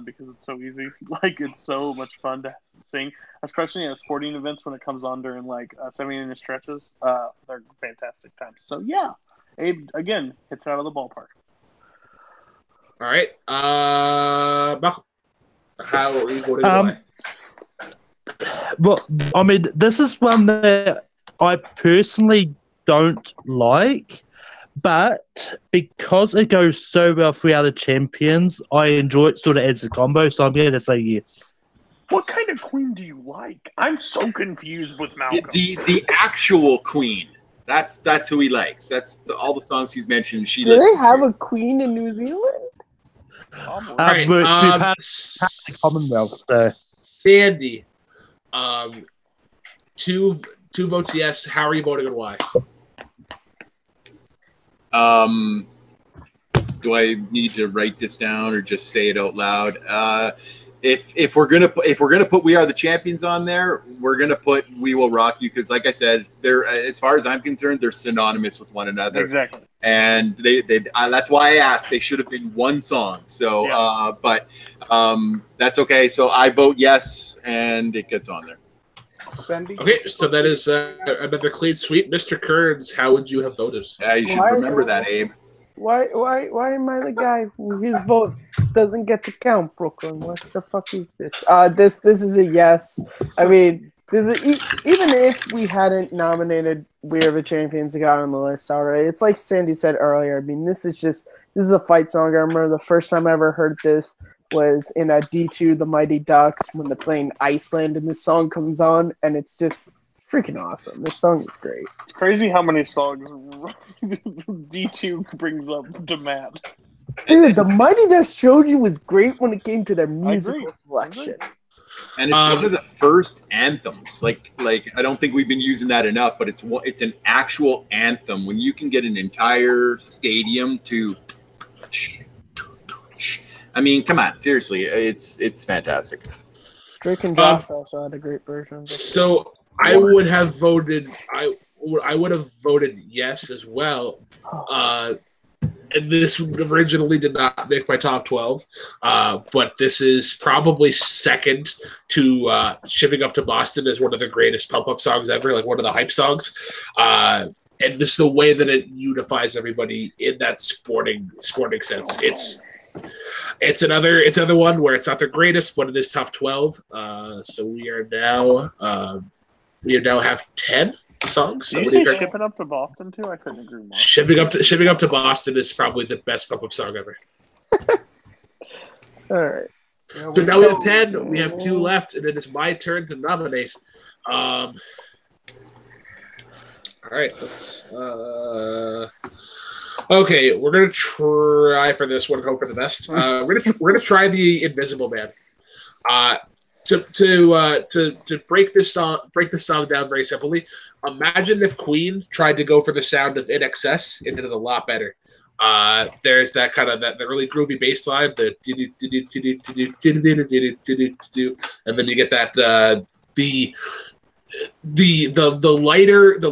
because it's so easy. Like, it's so much fun to sing, especially at sporting events when it comes on during like 70-minute stretches. They're fantastic times. So yeah, Abe again hits out of the ballpark. All right. Malcolm, how are you voting and why? Well, I mean, this is one that I personally don't like, but because it goes so well for other champions, I enjoy it sort of as a combo, so I'm going to say yes. What kind of Queen do you like? I'm so confused with Malcolm. The actual Queen. That's who he likes. That's all the songs he's mentioned. She Do they listens have to. a queen in New Zealand? All right. We've had the Commonwealth, so. Sandy, two votes yes. How are you voting and why? Do I need to write this down or just say it out loud? If we're gonna put "We Are the Champions" on there, we're gonna put "We Will Rock You" because, like I said, they're as far as I'm concerned, they're synonymous with one another. Exactly. And that's why I asked. They should have been one song. So, Yeah. But that's okay. So I vote yes, and it gets on there. Sandy. Okay, so that is another clean sweep. Mr. Kearns, how would you have voted? Yeah, you should Why- remember that, Abe. Why am I the guy who his vote doesn't get to count, Brooklyn? What the fuck is this? This is a yes. I mean, this is even if we hadn't nominated "We Are the Champions" and got on the list already. It's like Sandy said earlier. I mean, this is a fight song. I remember the first time I ever heard this was in a D2 The Mighty Ducks when they're playing Iceland and this song comes on and it's freaking awesome. This song is great. It's crazy how many songs D2 brings up to Matt. Dude, The Mighty Ducks Trilogy was great when it came to their agree. musical selection. And it's one of the first anthems. Like I don't think we've been using that enough, but it's an actual anthem when you can get an entire stadium to. I mean, come on, seriously, it's fantastic. Drake and Josh also had a great version. So I would have voted. I would have voted yes as well. And this originally did not make my top 12, but this is probably second to "Shipping Up to Boston" as one of the greatest pump-up songs ever, like one of the hype songs. And this is the way that it unifies everybody in that sporting sense. It's another one where it's not the greatest, but it is top 12. So we now have 10 songs. Did you say "Ship It Up to Boston" too? I couldn't agree more. Shipping up to Boston is probably the best pump-up song ever. All right. So now we have 10. We have 2 left, and it is my turn to nominate. All right. Let's. Okay, we're gonna try for this one and hope for the best. We're gonna try the Invisible Man. To break this song down very simply, imagine if Queen tried to go for the sound of In Excess and did it a lot better. There's that kind of that really groovy bass line, and then you get that the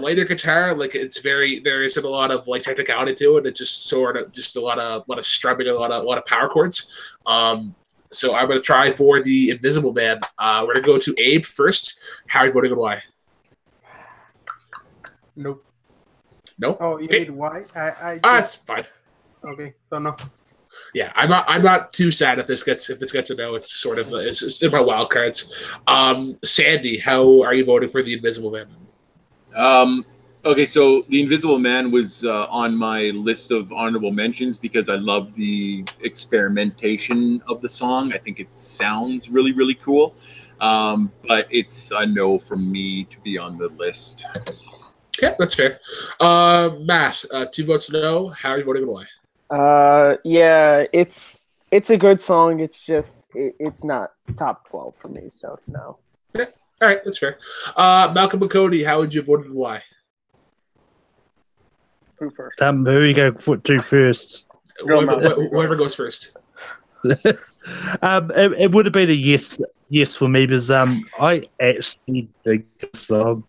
lighter guitar, like there isn't a lot of like technicality to it. It's just sort of just a lot of strumming, a lot of power chords. So I'm going to try for the Invisible Man. We're going to go to Abe first. How are you voting and why? Nope. No? Oh, you Okay. need why? That's fine. Okay, so no. Yeah, I'm not too sad if this gets a no. It's sort of it's in my wild cards. Sandy, how are you voting for the Invisible Man? Okay, so the Invisible Man was on my list of honorable mentions because I love the experimentation of the song. I think it sounds really, really cool. But it's a no from me to be on the list. Okay, that's fair. Matt, 2 votes no. How are you voting and why? Yeah, it's a good song. It's just it's not top 12 for me, so no. Okay. All right, that's fair. Malcolm and Cody, how would you vote and why? Who first? Who are you going to first? Whoever goes first. It would have been a yes for me because I actually dig this song.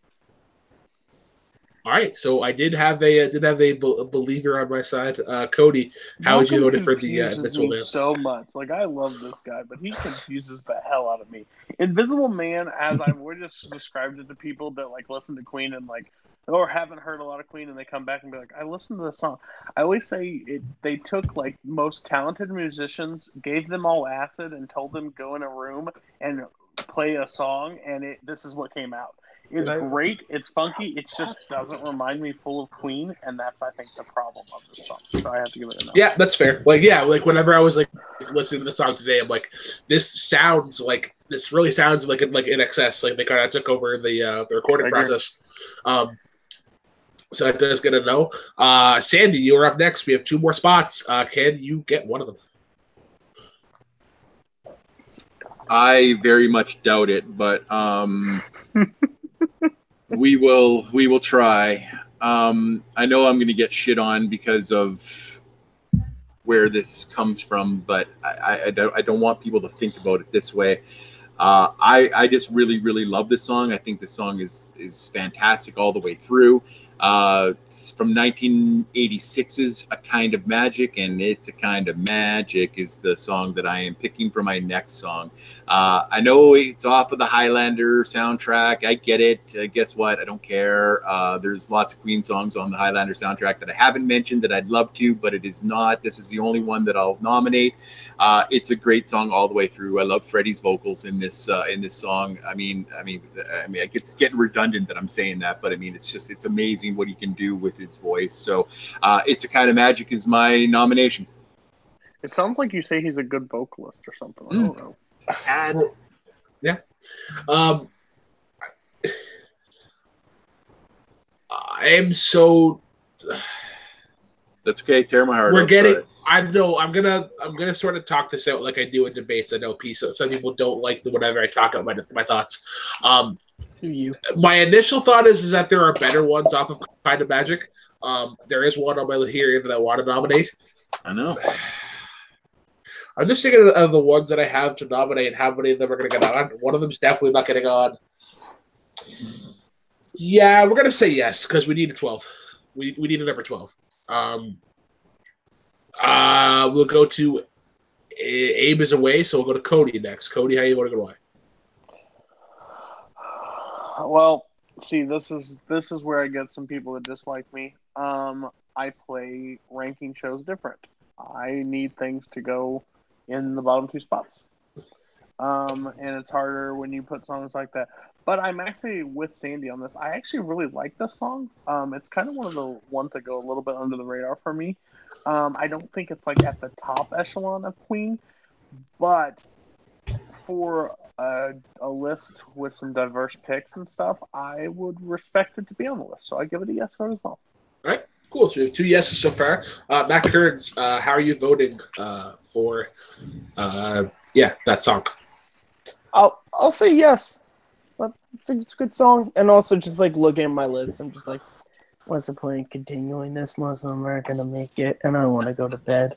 All right, so I did have a believer on my side. Cody, how would you vote for the Invisible Man? So much, like I love this guy, but he confuses the hell out of me. Invisible Man, as I would just described it to people that like listen to Queen and like or haven't heard a lot of Queen, and they come back and be like, I listened to this song. I always say they took like most talented musicians, gave them all acid, and told them go in a room and play a song, and this is what came out. It's great. It's funky. It just doesn't remind me full of Queen, and that's, I think, the problem of this song. So I have to give it a no. Yeah, that's fair. Like whenever I was like listening to the song today, I'm like, this really sounds like In Excess. Like they kind of took over the recording process. So that does get a no. Sandy, you are up next. We have 2 more spots. Can you get one of them? I very much doubt it, but we will try. I know I'm going to get shit on because of where this comes from, but I don't want people to think about it this way. I just really love this song. I think this song is fantastic all the way through. It's from 1986's A Kind of Magic, and It's a Kind of Magic is the song that I am picking for my next song. I know it's off of the Highlander soundtrack. I get it. Guess what? I don't care. There's lots of Queen songs on the Highlander soundtrack that I haven't mentioned that I'd love to, but it is not. This is the only one that I'll nominate. It's a great song all the way through. I love Freddie's vocals in this song. I mean, it's getting redundant that I'm saying that, but I mean, it's amazing what he can do with his voice. So, It's a Kind of Magic is my nomination. It sounds like you say he's a good vocalist or something. I don't know. And Yeah. I'm so. That's okay. Tear my heart. We're out, getting. sorry. I know. I'm gonna sort of talk this out like I do in debates. I know some people don't like whenever I talk about my thoughts. My initial thought is that there are better ones off of Kind of Magic. There is one on my here that I want to nominate. I know. I'm just thinking of the ones that I have to nominate. How many of them are going to get on? One of them's definitely not getting on. Yeah, we're going to say yes because we need a 12. We need a number 12. We'll go to Abe is away, so we'll go to Cody next. Cody, how you want to go away? Well, see, this is where I get some people that dislike me. I play ranking shows different. I need things to go in the bottom 2 spots. And it's harder when you put songs like that. But I'm actually with Sandy on this. I actually really like this song. It's kind of one of the ones that go a little bit under the radar for me. I don't think it's like at the top echelon of Queen, but for a list with some diverse picks and stuff, I would respect it to be on the list. So I give it a yes vote as well. All right, cool. So we have 2 yeses so far. Matt Kearns, how are you voting for that song? I'll say yes. I think it's a good song. And also just like looking at my list, I'm just like, what's the point of continuing this? Most of them aren't going to make it, and I want to go to bed.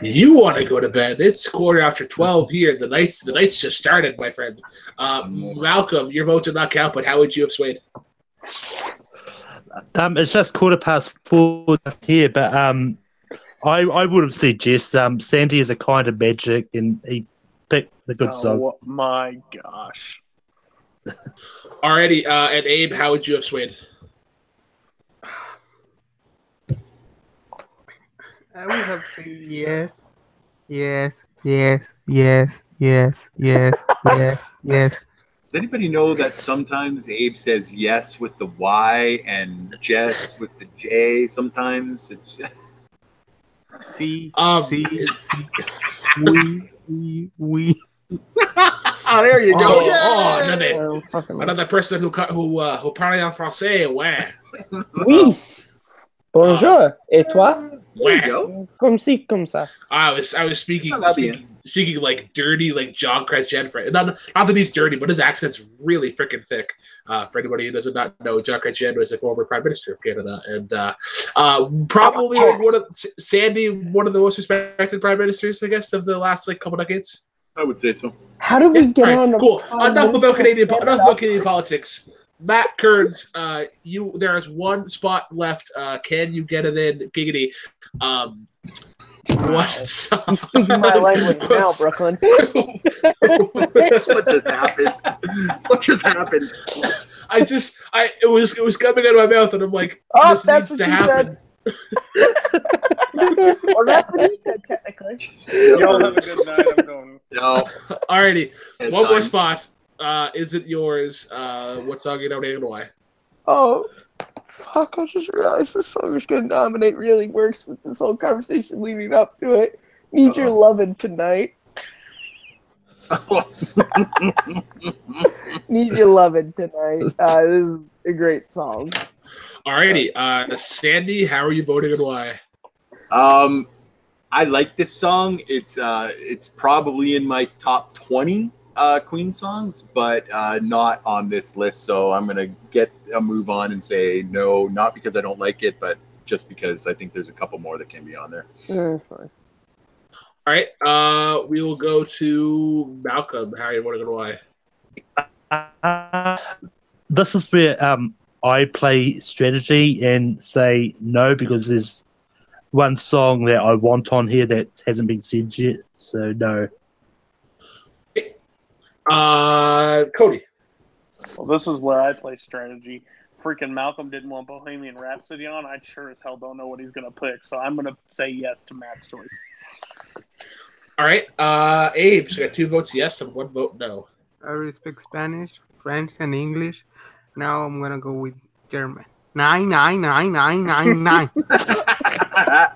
You want to go to bed. It's 12:15 here. The night's just started, my friend. Malcolm, your vote did not count, but how would you have swayed? It's just 4:15 here, but I would have said yes. Sandy is a Kind of Magic, and he picked the good song. Oh my gosh! Alrighty, and Abe, how would you have swayed? I would have said yes. Yes. Yes. Yes. Yes. Yes. Yes. Yes. Does anybody know that sometimes Abe says yes with the Y and Jess with the J? Sometimes it's See. We. Oh, there you go. Another person who parle en français. Ouais. Oui. Bonjour. Et toi? There you go. Comme ci, comme ça. I was speaking like dirty, like John Chrétien. Not that he's dirty, but his accent's really freaking thick. For anybody who does not know, John Chrétien was a former Prime Minister of Canada, and probably like Sandy, one of the most respected Prime Ministers, I guess, of the last couple decades. I would say so. How did we get on? Cool. Enough about Canadian politics. Matt Kearns, there is 1 spot left. Can you get it in? Giggity. What? He's speaking my language now, Brooklyn. What just happened? What just happened? It was coming out of my mouth, and I'm like, this needs to happen. Well, that's what he said, technically. Y'all have a good night. I'm going. No. Alrighty. One more spot. Is it yours? What song you nominating and why? Oh, fuck, I just realized this song is going to nominate really works with this whole conversation leading up to it. Need Your Lovin' Tonight. Need Your Lovin' Tonight. This is a great song. Alrighty, Sandy, how are you voting and why? I like this song. It's probably in my top 20 Queen songs, but not on this list. So I'm gonna get a move on and say no, not because I don't like it, but just because I think there's a couple more that can be on there. Yeah, that's fine. All right, we will go to Malcolm. How are you voting and why? This is where I play strategy and say no because there's one song that I want on here that hasn't been said yet. So no. Cody. Well, this is where I play strategy. Freaking Malcolm didn't want Bohemian Rhapsody on. I sure as hell don't know what he's going to pick, so I'm going to say yes to Matt's choice. All right, Abe, so we got 2 votes yes and 1 vote no. I already speak Spanish, French, and English. Now I'm gonna go with German. 99999.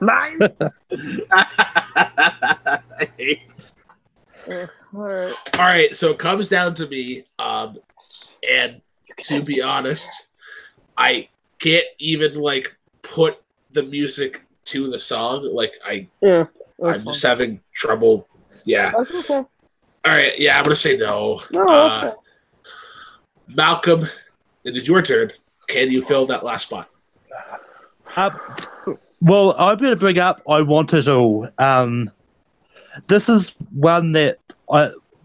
9. All right, so it comes down to me, and to be honest, I can't even like put the music to the song. Like I'm just having trouble. Yeah. That's okay. All right. Yeah, I'm gonna say no. No, that's fine. Malcolm, it is your turn. Can you fill that last spot? Well, I'm going to bring up I Want It All. This is one that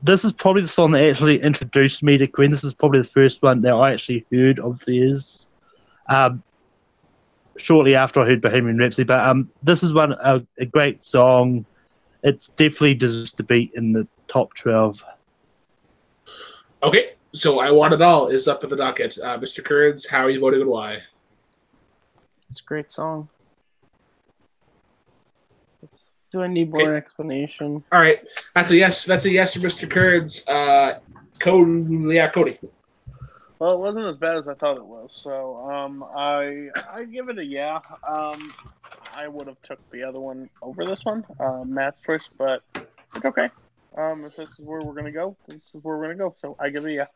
this is probably the song that actually introduced me to Queen. This is probably the first one that I actually heard of theirs. Shortly after I heard Bohemian Rhapsody, but this is a great song. It's definitely deserves to be in the top 12. Okay, so I Want It All is up at the docket. Mr. Kearns, how are you voting and why? It's a great song. Do I need more explanation? All right, that's a yes. That's a yes for Mr. Kearns. Cody. Well, it wasn't as bad as I thought it was, so I give it a yeah. I would have took the other one over this one, Matt's choice, but it's okay. If this is where we're gonna go, this is where we're gonna go. So I give it a yeah.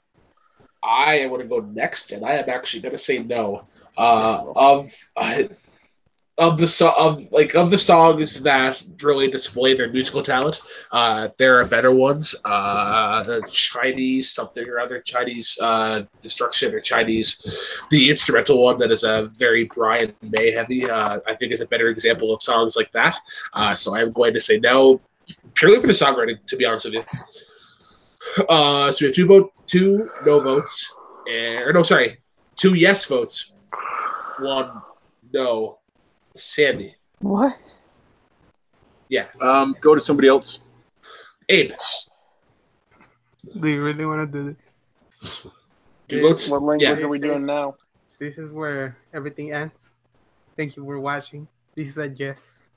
I am gonna go next, and I am actually gonna say no. Of the songs that really display their musical talent, there are better ones. Chinese something or other, Chinese Destruction or Chinese, the instrumental one that is a very Brian May heavy. I think is a better example of songs like that. So I'm going to say no, purely for the songwriting. To be honest with you, so we have 2 no votes, or 2 yes votes, 1 no. Sandy. What? Yeah. Go to somebody else. Abe. Do you really want to do this? 2 votes? What language are we doing now? This is where everything ends. Thank you for watching. This is a yes.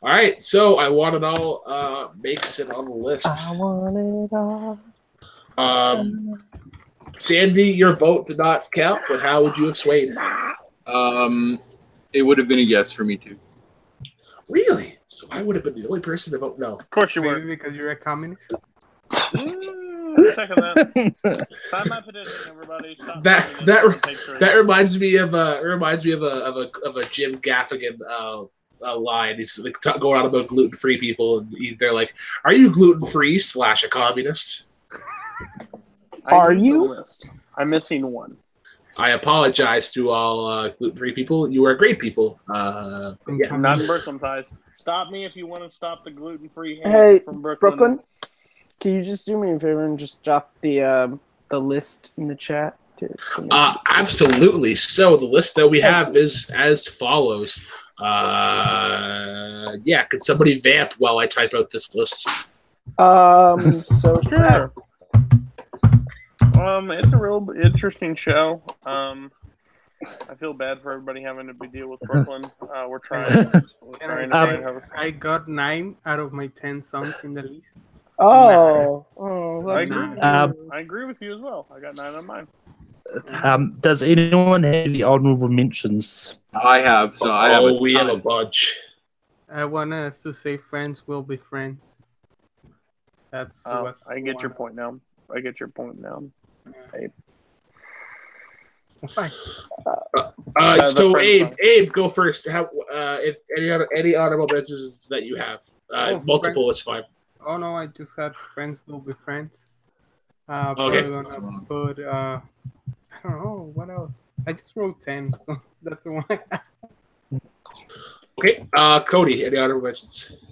All right, so I Want It All makes it on the list. I want it all. Sandy, your vote did not count, but how would you explain? It would have been a yes for me too. Really? So I would have been the only person to vote no. Of course you Maybe were. because you're a communist. Second that. Sign my petition, everybody. Stop That reminds me of a Jim Gaffigan line. He's like going on about gluten-free people, and they're like, "Are you gluten-free / a communist?" Are you? I'm missing one. I apologize to all gluten-free people. You are great people. Yeah. Not in Brooklyn ties. Stop me if you want to stop the gluten-free hate Hey, from Brooklyn. Brooklyn, can you just do me a favor and just drop the list in the chat? Absolutely. So the list that we have is as follows. Yeah, could somebody vamp while I type out this list? So Sure. It's a real interesting show. I feel bad for everybody having to deal with Brooklyn. We're trying. I got 9 out of my 10 songs in the list. I agree with you as well. I got 9 on mine. Does anyone have any honorable mentions? I have. So I have. We have a bunch. I want us to say friends will be friends. That's. I get your point now. Hey. Why? So friend Abe, song. Abe, go first. How if any honorable mentions that you have? Multiple is fine. Oh no, I just had friends will be friends. Okay. Probably gonna put I don't know what else. I just wrote 10, so that's the one. Okay. Cody, any honorable mentions?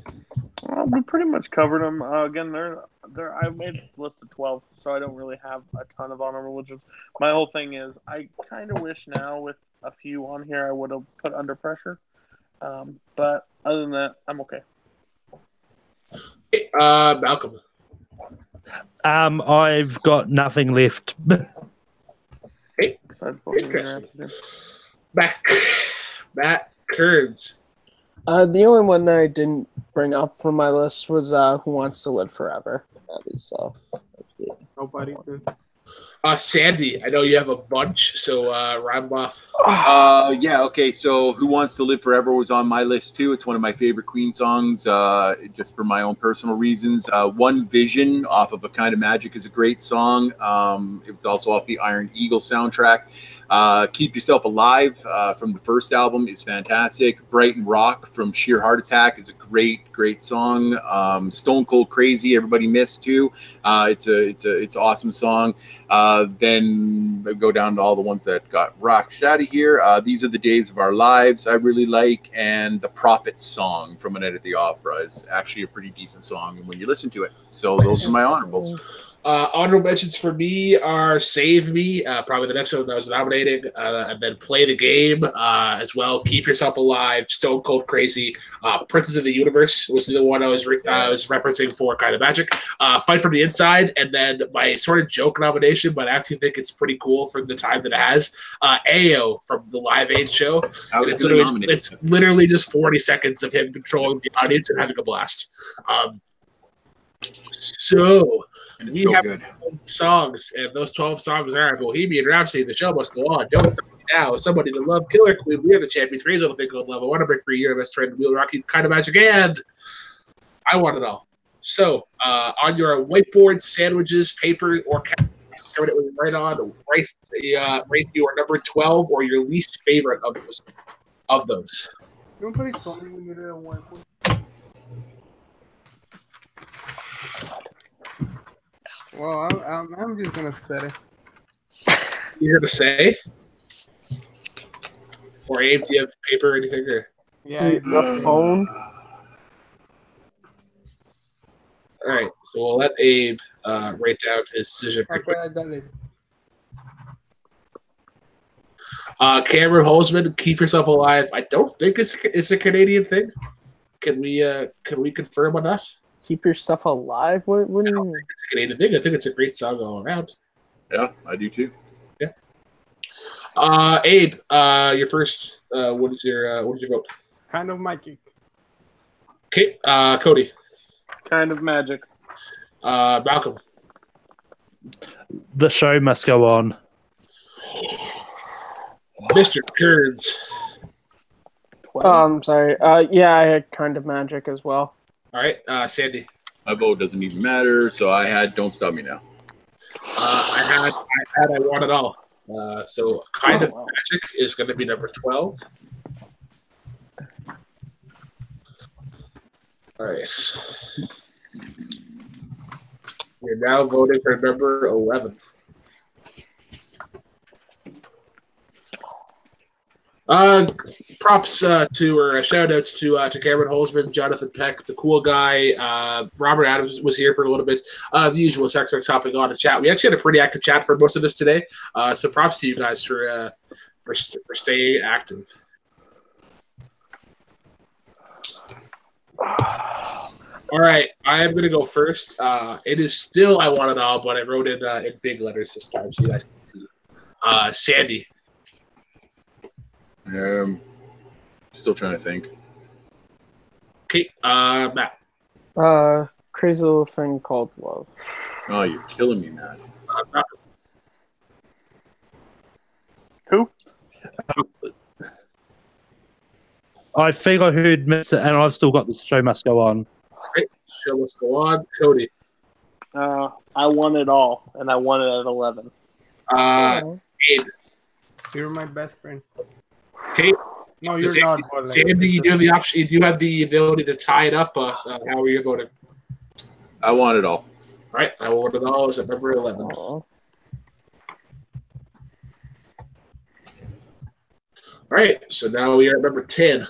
We pretty much covered them. Again, I made a list of 12, so I don't really have a ton of honorable mentions. My whole thing is, I kind of wish now with a few on here I would have put Under Pressure. But other than that, I'm okay. Okay, Malcolm. I've got nothing left. Hey, Besides Bohemian interesting. Rhapsody. Matt Kearns. The only one that I didn't bring up from my list was Who Wants to Live Forever. That is, that's it. Nobody did. Sandy, I know you have a bunch, so round off. Yeah, okay. So Who Wants to Live Forever was on my list too. It's one of my favorite Queen songs, just for my own personal reasons. One Vision off of A Kind of Magic is a great song. It was also off the Iron Eagle soundtrack. Keep Yourself Alive from the first album is fantastic. Brighton Rock from Sheer Heart Attack is a great song. Stone Cold Crazy, everybody missed too. It's an awesome song. Then I go down to all the ones that got rocked out of here. These Are the Days of Our Lives I really like, and the Prophet song from A Night at the Opera is actually a pretty decent song when you listen to it. So those are my honorables. Honorable mentions for me are Save Me, probably the next one that I was nominating, and then Play the Game as well. Keep Yourself Alive, Stone Cold Crazy, Princes of the Universe was the one I was referencing for Kind of Magic. Fight from the Inside, and then my sort of joke nomination, but I actually think it's pretty cool for the time that it has. AO from the Live Aid show. It's literally just 40 seconds of him controlling the audience and having a blast. And it's so good. 12 songs, and those 12 songs are Bohemian Rhapsody, The Show Must Go On, Don't Stop Me Now, Somebody to Love, Killer Queen, We Are the Champions, Raise Little Thing Called Love, I Want to Break Free, You're Best Friend, Wheel Rocky, Kind of Magic, and I Want It All. So, on your whiteboard, sandwiches, paper, or write your number 12 or your least favorite of those. Nobody told me we needed a whiteboard. Well, I'm just gonna set it. You're gonna say? Or Abe, do you have paper or anything? Or? Yeah, The phone. All right, so we'll let Abe write down his decision. Okay, I got it. Cameron Holzman, Keep Yourself Alive. I don't think it's a Canadian thing. Can we confirm on that? Keep Yourself Alive? What do you mean? It's a Canadian thing. I think it's a great song all around. Yeah, I do too. Yeah. Abe, your first. What did your vote? Kind of Magic. Okay. Cody. Kind of Magic. Malcolm. The Show Must Go On. Mr. Kearns. I'm sorry. Yeah, I had Kind of Magic as well. All right, Sandy. My vote doesn't even matter, so I had Don't Stop Me Now. I Want It All. So Kind of Magic is going to be number 12. All right. We're now voting for number 11. Props to or shout outs to Cameron Holzman, Jonathan Peck, the cool guy. Robert Adams was here for a little bit. The usual suspects hopping on to chat. We actually had a pretty active chat for most of this today. So props to you guys for staying active. All right, I am going to go first. It is still I Want It All, but I wrote it in big letters this time so you guys can see. Sandy. Still trying to think. Okay, Matt. Crazy Little Thing Called Love. Oh, you're killing me, Matt. Who? I think I heard Mr. and I've still got The Show Must Go On. Right, show must go on. Cody. I Want It All, and I want it at 11. Abe. You're my best friend. Okay. No, you're not. But like, Sandy, you do have the option. You do have the ability to tie it up. How are you voting? I want it all. All right, I want it all. Is at number 11. Oh. All right, so now we are at number 10.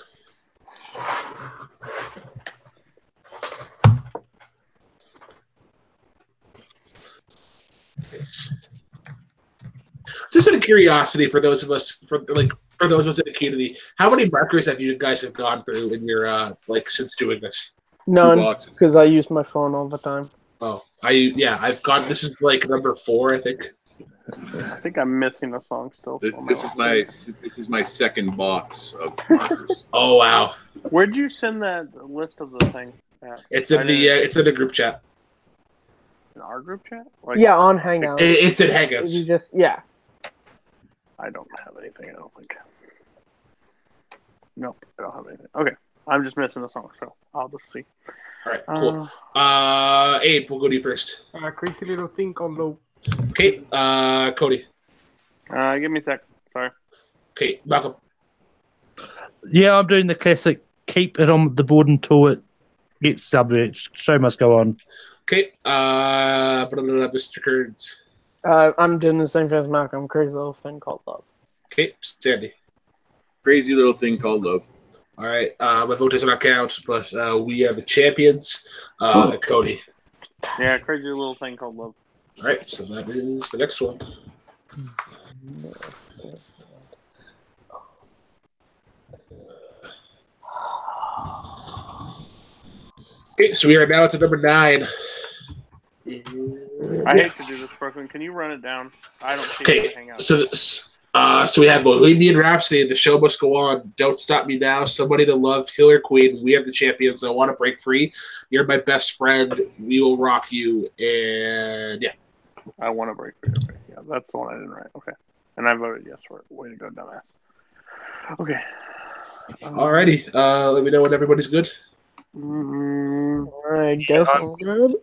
Just out of curiosity, for those of us, for those of us in the community, how many markers have you guys have gone through in your since doing this? None, boxes. because I use my phone all the time. Oh, I've gone. This is like number 4, I think. I think I'm missing a song still. This is my second box of markers. Oh wow! Where'd you send that list of the thing? At? It's in the group chat. In our group chat? Like, Yeah, on Hangouts. It's in You Hangouts. just I don't have anything. I don't think. Nope, I don't have anything. Okay, I'm just missing a song, so I'll just see. All right, cool. Abe, we'll go to you first. Crazy little thing called Low. Okay, Cody. Give me a sec. Sorry. Okay, Malcolm. Yeah, I'm doing the classic. Keep it on the board until it gets subject. Show must go on. Okay, Mr. Kearns. I'm doing the same thing as Malcolm. Crazy little thing called love. Okay, Sandy. Crazy little thing called love. All right, my vote does not count, but we are the champions. Cody. Yeah, crazy little thing called love. All right, so that is the next one. Okay, so we are now at the number 9. I hate to do this, Brooklyn. Can you run it down? I don't see it Okay, hang out. so we have Bohemian Rhapsody, The Show Must Go On, Don't Stop Me Now, Somebody to Love, Killer Queen, We Are the Champions, I Want to Break Free, You're My Best Friend, We Will Rock You, and yeah. I want to break free. Okay. Yeah, that's the one I didn't write. Okay. And I voted yes for it. Way to go, dumbass. Okay. Alrighty, let me know when everybody's good. I guess I'm good.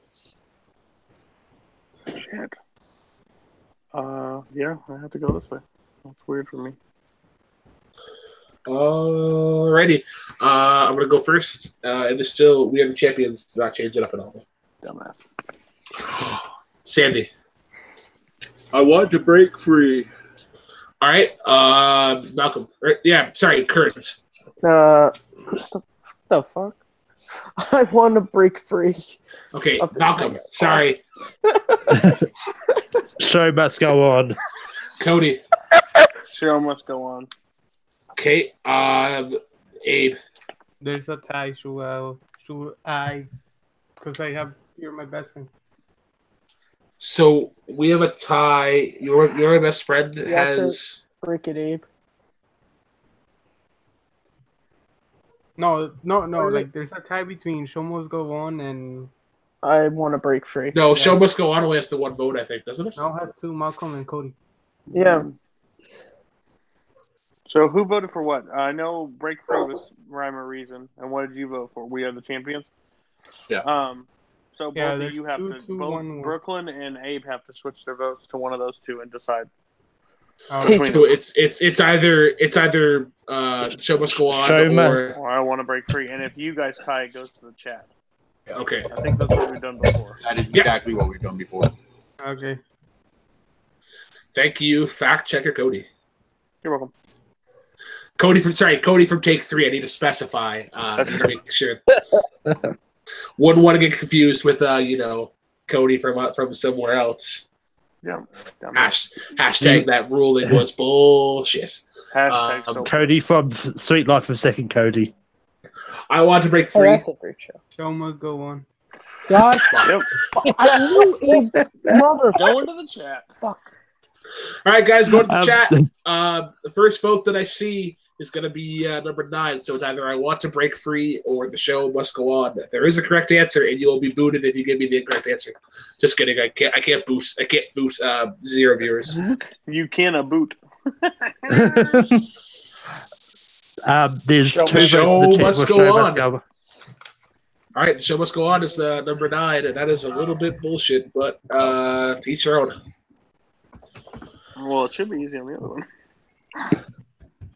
Shit. Yeah, I have to go this way. That's weird for me. Alrighty, I'm gonna go first. And it's still We Are the Champions. Do not change it up at all. Dumbass. Sandy. I want to break free. All right, Malcolm. Yeah, sorry, Kurt. What the fuck? I want to break free. Okay, Malcolm. Sorry, Show must go on. Cody. Show must go on. Okay, Abe. There's a tie. Should I? Because you're my best friend. So we have a tie. Your best friend You have has. to break it, Abe. No. Like there's a tie between Show Must Go On and I want to break free. No, Show Must Go On only has the one vote, I think, doesn't it? now has 2, Malcolm and Cody. Yeah. So who voted for what? I know break free was rhyme or reason. And what did you vote for? We Are the Champions? Yeah. So both Yeah, of there's you have 2, to 2, both 1. Brooklyn and Abe have to switch their votes to one of those two and decide. Taste- So it's either Show Must Go On Or I want to break free. And if you guys tie, it goes to the chat. Okay. I think that's what we've done before. That is exactly what we've done before. Okay. Thank you, fact checker Cody. You're welcome. Cody from Take 3. I need to specify to make sure. Wouldn't want to get confused with Cody from somewhere else. Yeah. Hashtag that ruling was bullshit. Hashtag so Cody from Sweet Life of Second Cody. I want to break Oh, free. that's a great show. Show Must Go On. God, Yep. I knew Abe, motherfucker. Go into the chat. All right, guys, go to the chat. The first vote that I see is going to be number 9. So it's either I want to break free or the show must go on. There is a correct answer, and you will be booted if you give me the incorrect answer. Just kidding. I can't boost 0 viewers. You can boot. There's Show 2 votes in Show the chat must for go Show on. Must Go. All right, the show must go on is number 9, and that is a little bit bullshit, but to each their own. Well, it should be easy on the other one.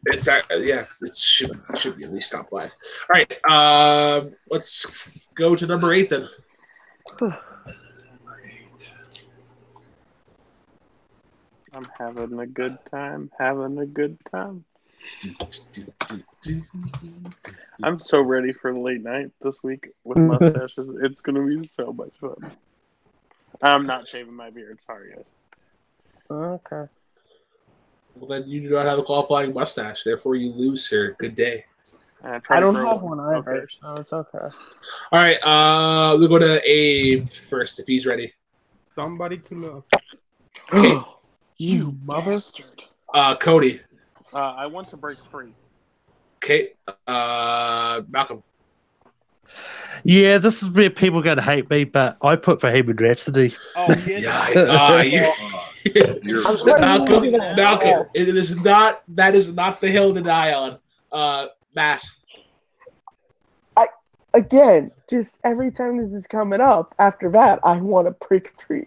It's it should be at least top 5. All right, let's go to number 8 then. I'm having a good time. Having a good time. I'm so ready for the late night this week with mustaches. It's gonna be so much fun. I'm not shaving my beard. Sorry, guys. Okay. Well, then you do not have a qualifying mustache. Therefore, you lose, sir. Good day. I don't have one either, so it's okay. All right, we'll go to Abe first if he's ready. Somebody to love. Okay. You bastard. Cody. I want to break free. Okay. Malcolm. Yeah, this is where people are going to hate me, but I put Bohemian Rhapsody. Oh, yeah. Malcolm. That is not the hill to die on. Matt. Again, just every time this is coming up, after that, I want to break free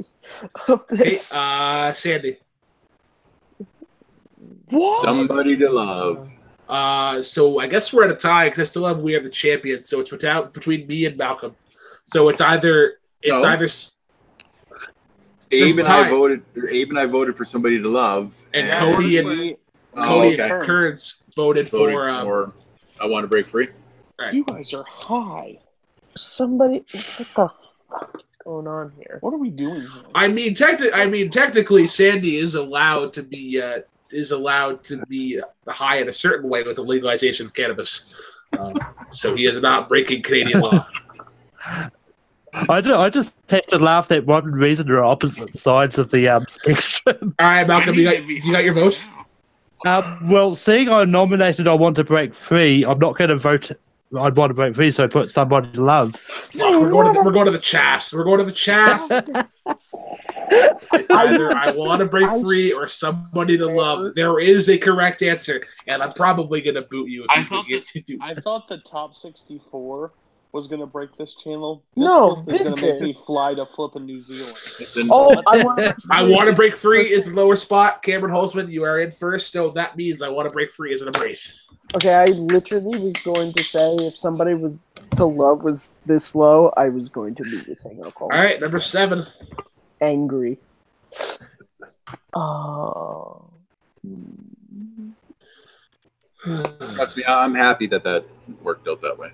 of this. Okay, Sandy. What? Somebody to love. So I guess we're at a tie because I still have We Are the Champions. So it's between me and Malcolm. So it's either Abe and I voted for Somebody to Love, and Cody and Kearns voted for I Want to Break Free. Right. You guys are high. Somebody, what the fuck is going on here? What are we doing here? I mean, technically, Sandy is allowed to be high in a certain way with the legalization of cannabis. So he is not breaking Canadian law. I just have to laugh that one reason they're opposite sides of the spectrum. All right, Malcolm, you got your vote? Well, seeing I nominated I Want to Break Free, I'm not going to vote I'd Want to Break Free, so I put Somebody to Love. Look, we're going to the chat. We're going to the chat. It's either I Want to Break Free or Somebody to Love. There is a correct answer, and I'm probably going to boot you if you I thought the top 64 was going to break this channel. This is going to make me fly to flipping New Zealand. I Want to Break Free is the lower spot. Cameron Holzman, you are in first, so that means I Want to Break Free is an embrace. Okay, I literally was going to say if Somebody was to Love was this low, I was going to leave this hang up. All right, number 7. Angry. Oh. Trust me, I'm happy that worked out that way.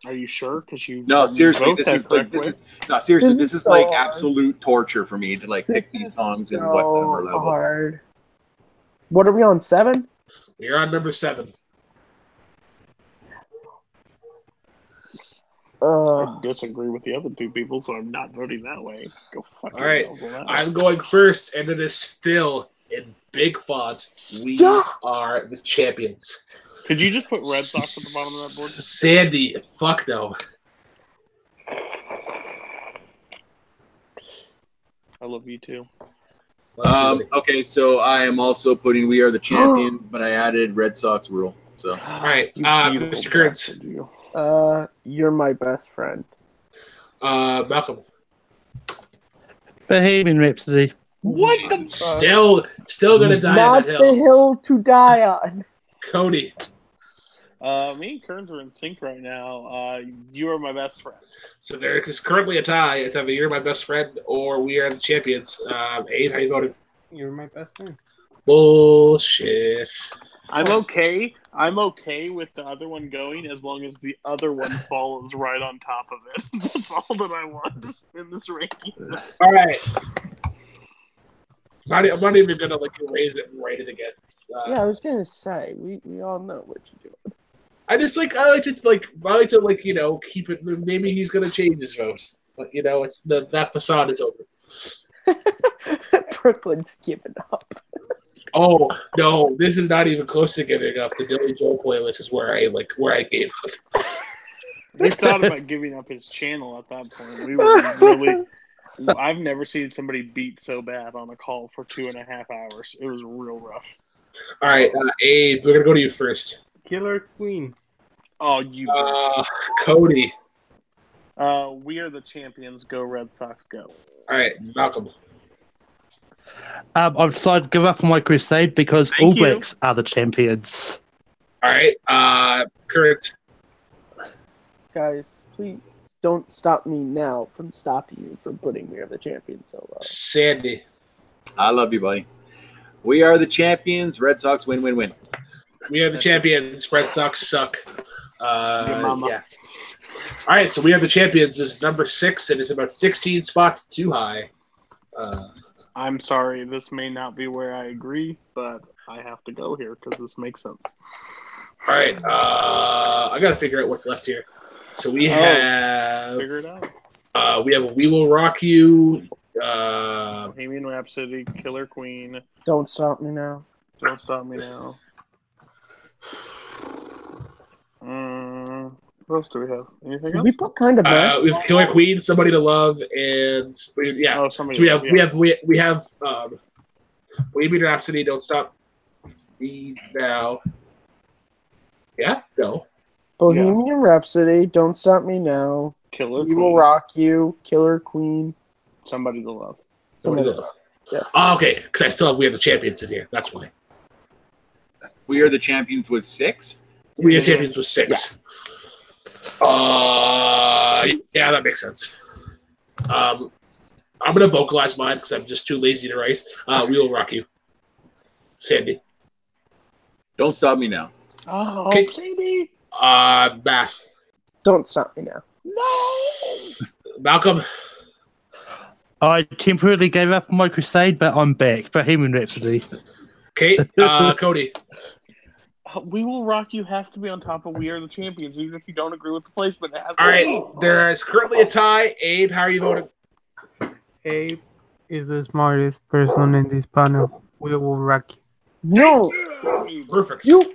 Are you sure? Because you No, seriously, this this is so like hard. absolute torture for me to like pick these songs and what number level. Hard. What are we on, 7? We're on number 7. I disagree with the other two people, so I'm not voting that way. Go fuck All right, yourselves on that. I'm going first, and it is still in big font. We are the champions. Could you just put Red Sox at the bottom of that board? Sandy, fuck no. I love you too. Okay, so I am also putting We Are the Champions, but I added Red Sox rule. So all right, You Mr. Kurtz. bastard, you. You're my best friend. Malcolm. Bohemian Rhapsody. What the Still gonna die Not on that the hill. hill to die on. Cody. Me and Kearns are in sync right now. You are my best friend. So there is currently a tie. It's either You're My Best Friend or We Are the Champions. Abe, how you voted? You're my best friend. Bullshit. I'm okay. I'm okay with the other one going as long as the other one follows right on top of it. That's all that I want in this ranking. All right. I'm not even gonna erase it and write it again. Yeah, I was gonna say we all know what you're doing. I like to keep it. Maybe he's gonna change his vote, but it's that facade is over. Brooklyn's giving up. Oh no, this is not even close to giving up. The Billy Joel playlist is where I gave up. We thought about giving up his channel at that point. We were really. I've never seen somebody beat so bad on a call for 2.5 hours. It was real rough. All right, Abe, we're gonna go to you first. Killer Queen. Oh, you bitch. Cody. We Are the Champions. Go Red Sox, go. All right, Malcolm. I've decided to give up on my crusade because Thank All you. Blacks are the champions. All right. Current. Guys, please don't stop me now from stopping you from putting We Are the Champions so low. Sandy. I love you, buddy. We are the champions. Red Sox win, win, win. We are the champions. Red Sox suck. Good mama. Yeah. All right, so We Are the Champions is number 6. It is about 16 spots too high. I'm sorry, this may not be where I agree, but I have to go here because this makes sense. All right, I got to figure out what's left here. So we have Figure it out. we have We Will Rock You. Bohemian Rhapsody, Killer Queen, Don't stop me now. Don't Stop Me Now. What else do we have? Anything Did else? we put kind of back? We have Killer Queen, Somebody to Love, and yeah. Oh, somebody. So we have Bohemian Rhapsody, Don't Stop Me Now. Yeah, no. Bohemian Rhapsody, Don't Stop Me Now. Killer We Queen, Will Rock You, Killer Queen. Somebody to Love. Somebody to Love. Yeah. Oh, okay, because I still have We Are the Champions in here. That's why. We are the champions with 6. We Are the Champions was 6. Yeah, that makes sense. I'm gonna vocalize mine because I'm just too lazy to write. We Will Rock You. Sandy. Don't stop me now. Oh, Okay. Sadie. Matt. Don't stop me now. Malcolm. I temporarily gave up on my crusade, but I'm back. Bohemian Rhapsody. Kate. Cody. We Will Rock You has to be on top of We Are the Champions, even if you don't agree with the placement. It has to All right, be. there is currently a tie. Abe, how are you voting? Abe is the smartest person in this panel. We will rock you. No, Perfect. you.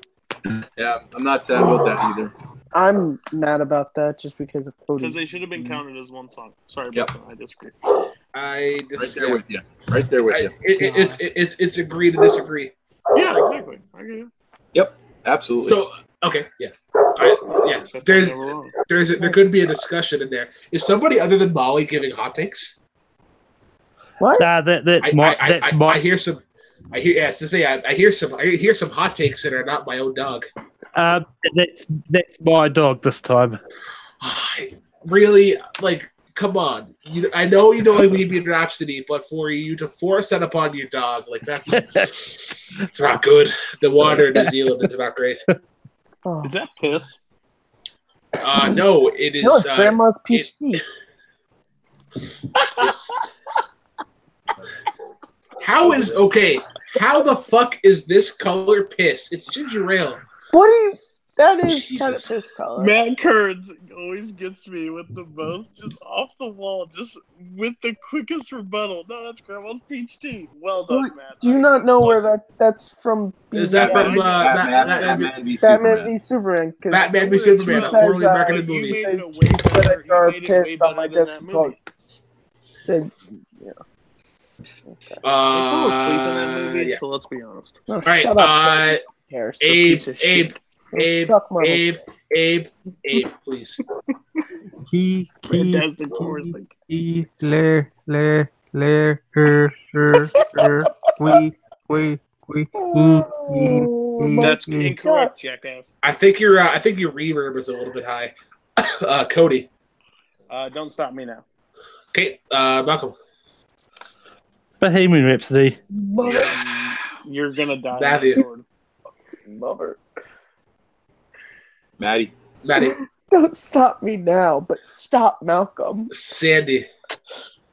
Yeah, I'm not sad about that either. I'm mad about that just because of Because Cody. they should have been counted as one song. Sorry Yep. about that. I disagree. I Right just, there with you. Right there with you. it's agree to disagree. Yeah, exactly. I get it. Absolutely. So okay, yeah, Except There's I'm never wrong. there could be a discussion in there. Is somebody other than Molly giving hot takes? What? That's my. I hear some. I hear to say I hear some hot takes that are not my own dog. That's my dog this time. Really, like, come on. I know you don't like Bohemian Rhapsody, but for you to force that upon your dog, like that's not good. The water in New Zealand is not great. Oh. Is that piss? No, it is. No, it's Grandma's peach tea. It's how the fuck is this color piss? It's ginger ale. What do you? That is Jesus. kind of piss color. Matt Kearns always gets me with the most, just off the wall, just with the quickest rebuttal. No, that's Grandma's peach tea. Well done, Matt. Do you not know where that's from? Is that from Batman v Batman Superman. v Superman? 'Cause Batman v Superman, a says, poorly marketed You movie? made it a Says, way "Put a better. jar You of made it way piss on my better than desk that book." movie. Then, yeah. Okay. I fell asleep in that movie, yeah. so let's be honest. No, All right, shut up, Harris. Abe, piece of Abe, shit. Abe, Suck my Abe, please. Fantastic chorus. Like, we, that's incorrect, jackass. I think your reverb is a little bit high. Cody. Don't stop me now. Okay, Malcolm. Bohemian Rhapsody. You're gonna die. Matthew. Sword. Mother. Maddie. Don't stop me now, but stop Malcolm. Sandy.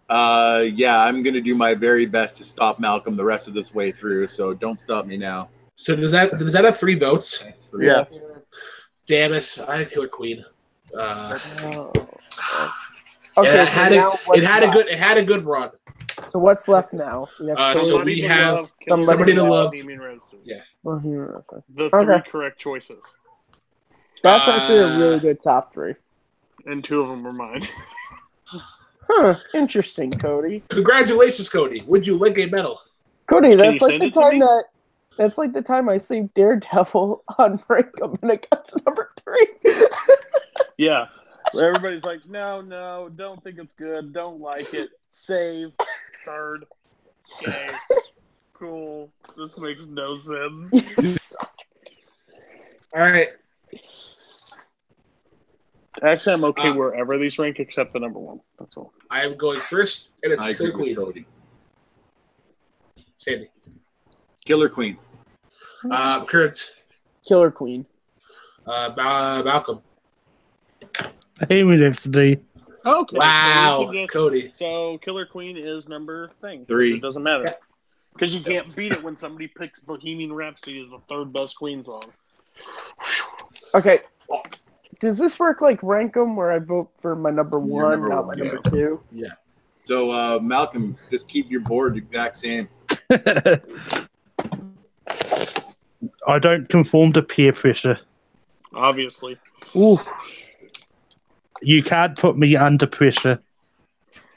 Yeah, I'm gonna do my very best to stop Malcolm the rest of this way through. So don't stop me now. So does that have 3 votes? Yeah. Damn it! I had Killer Queen. Okay, it had a good run. So what's left now? We have So we have Somebody to Love. Bohemian Rhapsody. Yeah. The 3 Okay. correct choices, That's actually a really good top 3. and 2 of them were mine. Huh? Interesting, Cody. Congratulations, Cody. Would you like a medal? Cody, you that's like send the it to time me? that's like the time I saved Daredevil on Rankum and it got to number 3. Yeah. Everybody's like, no, don't think it's good, don't like it. Save, third. Okay. Cool. This makes no sense. Yes. All right. Actually, I'm okay wherever these rank except the number one. That's all. I am going first, and it's I agree Killer with Queen. Cody. Sandy. Killer Queen. Kurtz. Killer Queen. Malcolm. Bohemian Rhapsody. Okay. Wow, So, we can just, Cody. so Killer Queen is number thing. 3. It doesn't matter. Yeah. Because you can't beat it when somebody picks Bohemian Rhapsody as the third best Queen song. Okay. Does this work like rank 'em, where I vote for my number Your one, number not one, my number yeah. 2? Yeah. So, Malcolm, just keep your board exact same. I don't conform to peer pressure. Obviously. Ooh. You can't put me under pressure.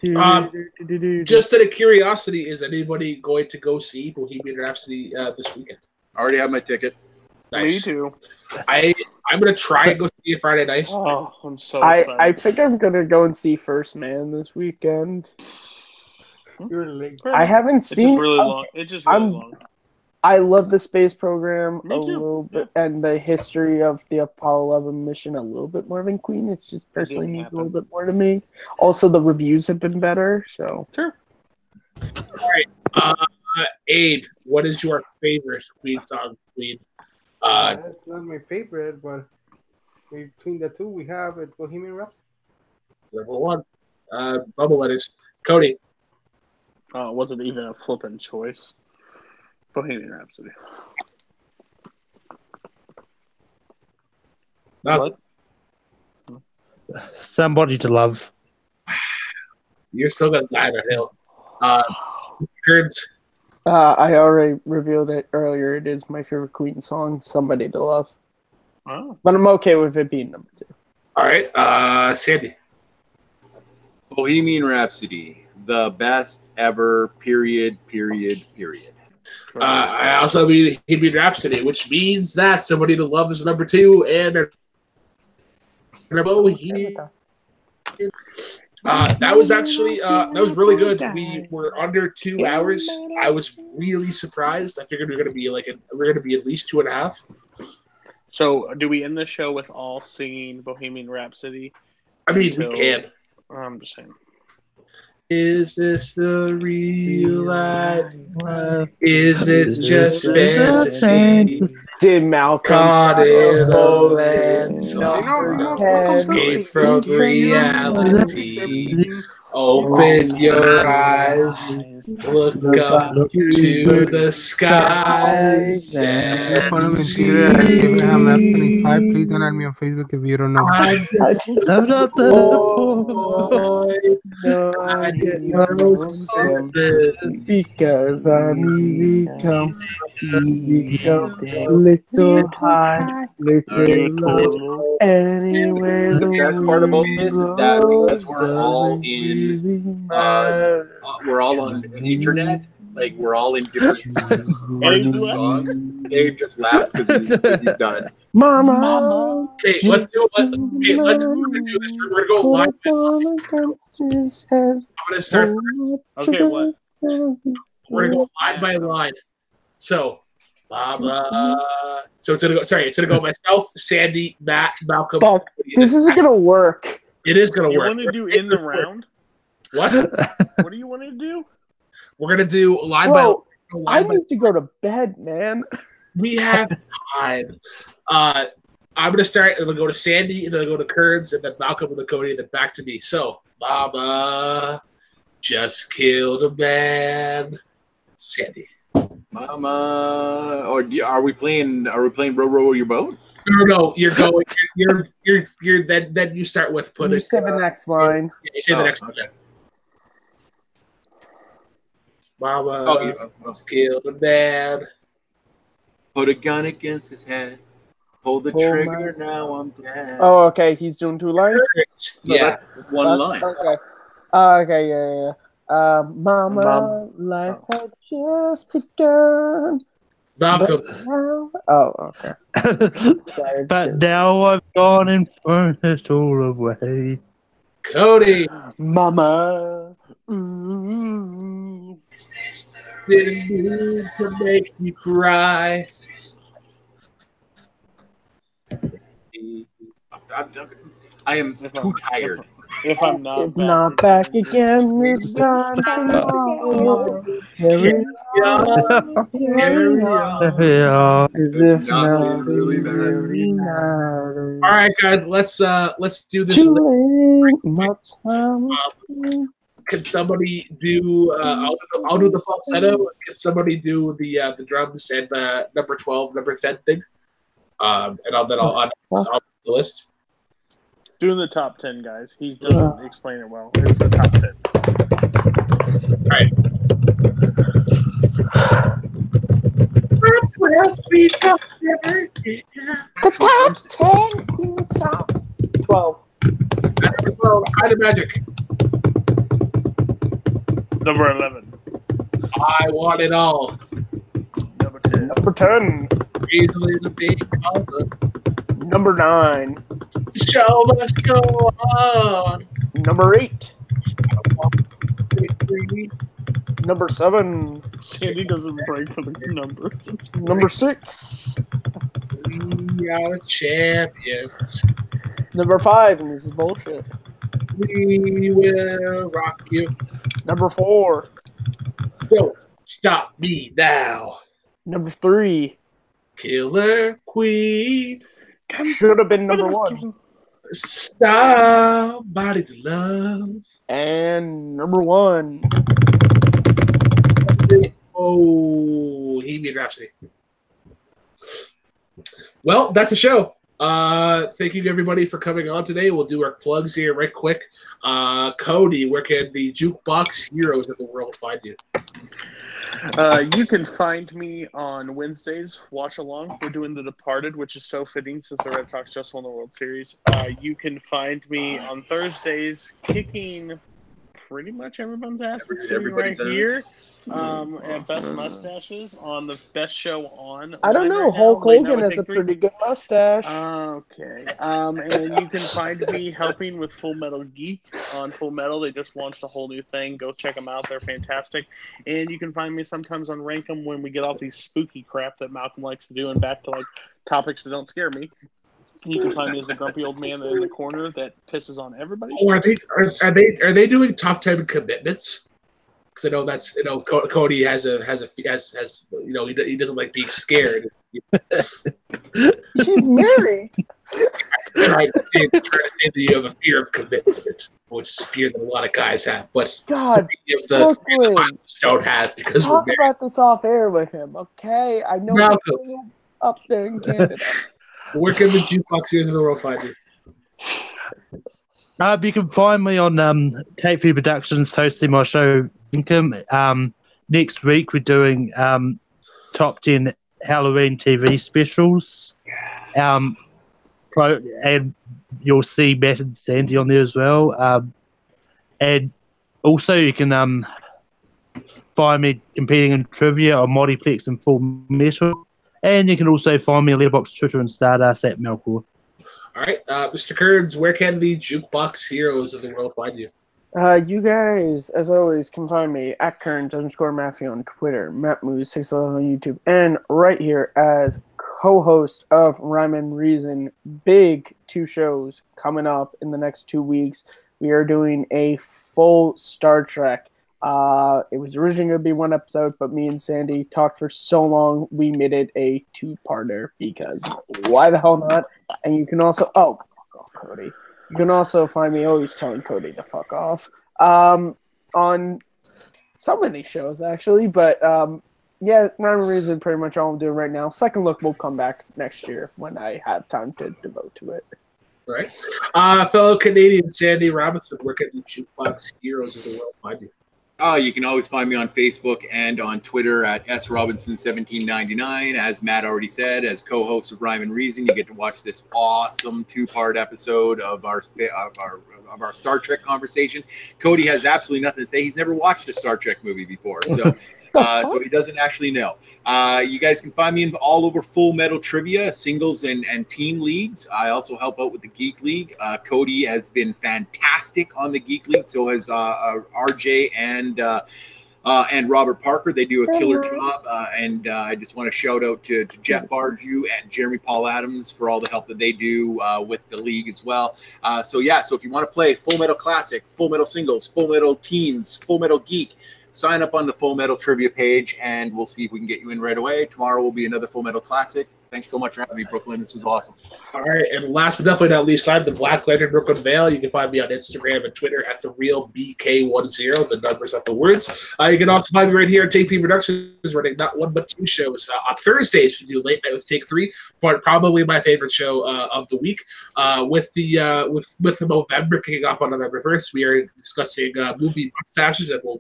Just out of curiosity, is anybody going to go see Bohemian Rhapsody this weekend? I already have my ticket. Nice. Me too. I'm gonna try and go see it Friday night. Oh, I'm so I excited. think I'm gonna go and see First Man this weekend. You're late. I haven't It's seen. just really long. It's just really I'm- long. I love the space program Me a too. little bit, and the history of the Apollo 11 mission a little bit more than Queen. It's just personally didn't means a happen. little bit more to me. Also, the reviews have been better, so. Sure. Abe, what is your favorite Queen song? Queen. That's not my favorite, but between the two we have it's Bohemian Rhapsody. Number one. Bubble letters. Cody. It wasn't even a flippin' choice. Bohemian Rhapsody. Malcolm. Somebody to love. You're still gonna die on a hill. Kurtz. I already revealed it earlier. It is my favorite Queen song, Somebody to Love. Oh. But I'm okay with it being number 2. All right. Sandy. Bohemian Rhapsody, the best ever. Period. I also mean Bohemian Rhapsody, which means that Somebody to Love is number 2, and Bohemian. That was actually that was really good. We were under 2 hours. I was really surprised. I figured we were gonna be at least 2.5. So, do we end the show with all singing Bohemian Rhapsody? I mean, we can. I'm just saying. Is this the real life? Is it just fantasy? Did Malcolm Caught in a Bowling. escape from reality. Open your eyes, look up to the skies, and see. Abraham Lab 25. Please don't add me on Facebook if you don't know. I get no sleep because I'm easy come, little high, little low. Anywhere The best part about this is that because we're all we're all on the internet, like we're all in different parts of the song. Dave just laughed because he's done. Mama. Okay, let's do it. Okay, we're gonna do this. We're gonna go live. Against his head. I'm gonna start first. Okay, what? We're gonna go line by line. So, so it's gonna go. Sorry, it's gonna go myself, Sandy, Matt, Malcolm. Fuck, this isn't gonna work. It is gonna You work. want to do in the round? What? What do you want to do? We're gonna do line Bro, by I line. need to go to bed, man. We have time. I'm gonna start, and then go to Sandy, and then go to Kearns, and then Malcolm, and then Cody, and then back to me. So, Mama just killed a man. Sandy. Mama, or are we playing? Row row your boat? No, you're going. You're. Then you start with put You it. say the next line. You say the next. Okay. Mama killed a man. Put a gun against his head. Pull the Pull trigger. Now I'm dead. Oh, okay. He's doing 2 lines. No, Yeah. that's one line. Okay. Okay. Yeah. Mama, life had just begun. Malcolm. Oh, okay. Sorry, But now I've gone and thrown it all away. Cody. Mama. Ooh. didn't mean to make you cry. I am too tired. If I'm not If not back again this time tomorrow, carry on, carry on, Yeah. as if Not nothing really matters. really matters. All right, guys, let's do this. Too late, my time is through. Can somebody do? I'll do the falsetto. Can somebody do the drums and number 12, number 10 thing? And I'll add the list. Doing the top 10, guys. He doesn't explain it well. It's the top 10. All right. The top 10 Queen song. 12. Number 12, Kind of Magic. Number 11. I Want It All. Number 10. Number 10. Easily the big color. Number 9. The show must go on. Number 8. Number 7. Sandy doesn't break for the numbers. Number 6. We are champions. Number 5, and this is bullshit. We will rock you. Number 4. Don't stop me now. Number 3. Killer Queen. Should have been number 1. Somebody to love. And number 1. Oh, Bohemian Rhapsody. Well, that's a show. Thank you everybody for coming on today. We'll do our plugs here right quick. Cody, where can the Jukebox heroes of the world find you? You can find me on Wednesdays. Watch along. We're doing The Departed, which is so fitting since the Red Sox just won the World Series. You can find me on Thursdays kicking pretty much everyone's ass that's sitting right here. And Best Mustaches on the Best Show On. I don't know. Right Hulk now. Hogan has a pretty good mustache. Okay. And you can find me helping with Full Metal Geek on Full Metal. They just launched a whole new thing. Go check them out. They're fantastic. And you can find me sometimes on Rankum when we get all these spooky crap that Malcolm likes to do and back to like topics that don't scare me. You can find me as the grumpy old man in the corner that pisses on everybody. Oh, are they doing top 10 commitments? Because I know that's Cody has he doesn't like being scared. He's married. Trying to say that you have a fear of commitment, which is a fear that a lot of guys have. But God, of the fear that most don't have because talk we're married. about this off air with him, okay? I know Malcolm. you're up there in Canada. Where can the Jukebox heroes of the world find you? You can find me on Take Three Productions hosting my show Income. Next week we're doing top 10 Halloween TV specials. And you'll see Matt and Sandy on there as well. And also you can find me competing in trivia on Multiplex and Full Metal. And you can also find me on Letterboxd, Twitter, and Stardust at Melkor. All right, Mr. Kearns, where can the Jukebox heroes of the world find you? You guys, as always, can find me at Kearns_Matthew on Twitter, MattMoves611 on YouTube, and right here as co-host of Rhyme and Reason. Big 2 shows coming up in the next 2 weeks. We are doing a full Star Trek. It was originally going to be 1 episode, but me and Sandy talked for so long, we made it a 2-parter because why the hell not? And you can also, fuck off, Cody. You can also find me always telling Cody to fuck off on so many shows, actually. But, yeah, Rhyme and Reason pretty much all I'm doing right now. Second Look will come back next year when I have time to devote to it. All right. Fellow Canadian Sandy Robinson, where can the Jukebox heroes of the world find you? You can always find me on Facebook and on Twitter at srobinson1799. As Matt already said, as co-host of Rhyme and Reason, you get to watch this awesome 2-part episode of our Star Trek conversation. Cody has absolutely nothing to say. He's never watched a Star Trek movie before, so he doesn't actually know. You guys can find me all over Full Metal Trivia, singles and team leagues. I also help out with the Geek League. Cody has been fantastic on the Geek League, so has RJ and and Robert Parker. They do a killer job. And I just want to shout out to Jeff Barju and Jeremy Paul Adams for all the help that they do with the league as well. So if you want to play Full Metal Classic, Full Metal Singles, Full Metal Teams, Full Metal Geek, sign up on the Full Metal Trivia page, and we'll see if we can get you in right away. Tomorrow will be another Full Metal Classic. Thanks so much for having me, Brooklyn. This was awesome. All right, and last but definitely not least, I'm the Black Lantern Brooklyn Vale. You can find me on Instagram and Twitter at TheRealBK10, the numbers, not the words. You can also find me right here at Take 3 Productions, running not one but two shows. On Thursdays, we do Late Night with Take 3, but probably my favorite show of the week. With the November kicking off on November 1st, we are discussing movie mustaches, and we'll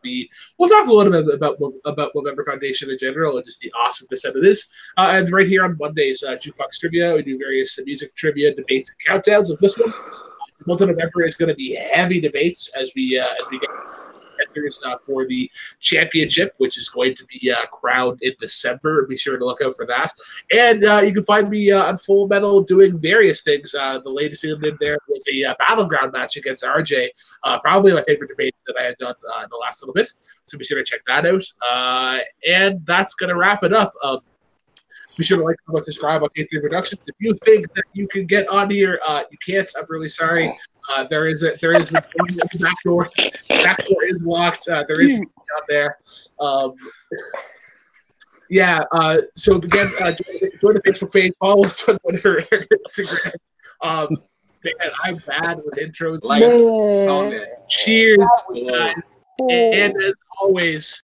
talk a little bit about November Foundation in general and just the awesomeness that it is. And right here on Mondays, Jukebox Trivia, we do various music trivia, debates, and countdowns. Of this one, the month of November is going to be heavy debates as we get contenders for the championship, which is going to be crowned in December. Be sure to look out for that. And you can find me on Full Metal doing various things. The latest thing I did there was a battleground match against RJ. Probably my favorite debate that I have done in the last little bit. So be sure to check that out. And that's going to wrap it up. Be sure to like, comment, subscribe on K3 Productions. If you think that you can get on here, you can't. I'm really sorry. There is a back door. Back door is locked. There is something out there. So again, join the Facebook page. Follow us on Twitter and Instagram. Man, I'm bad with intros. Like, comment. Cheers, guys. And as always,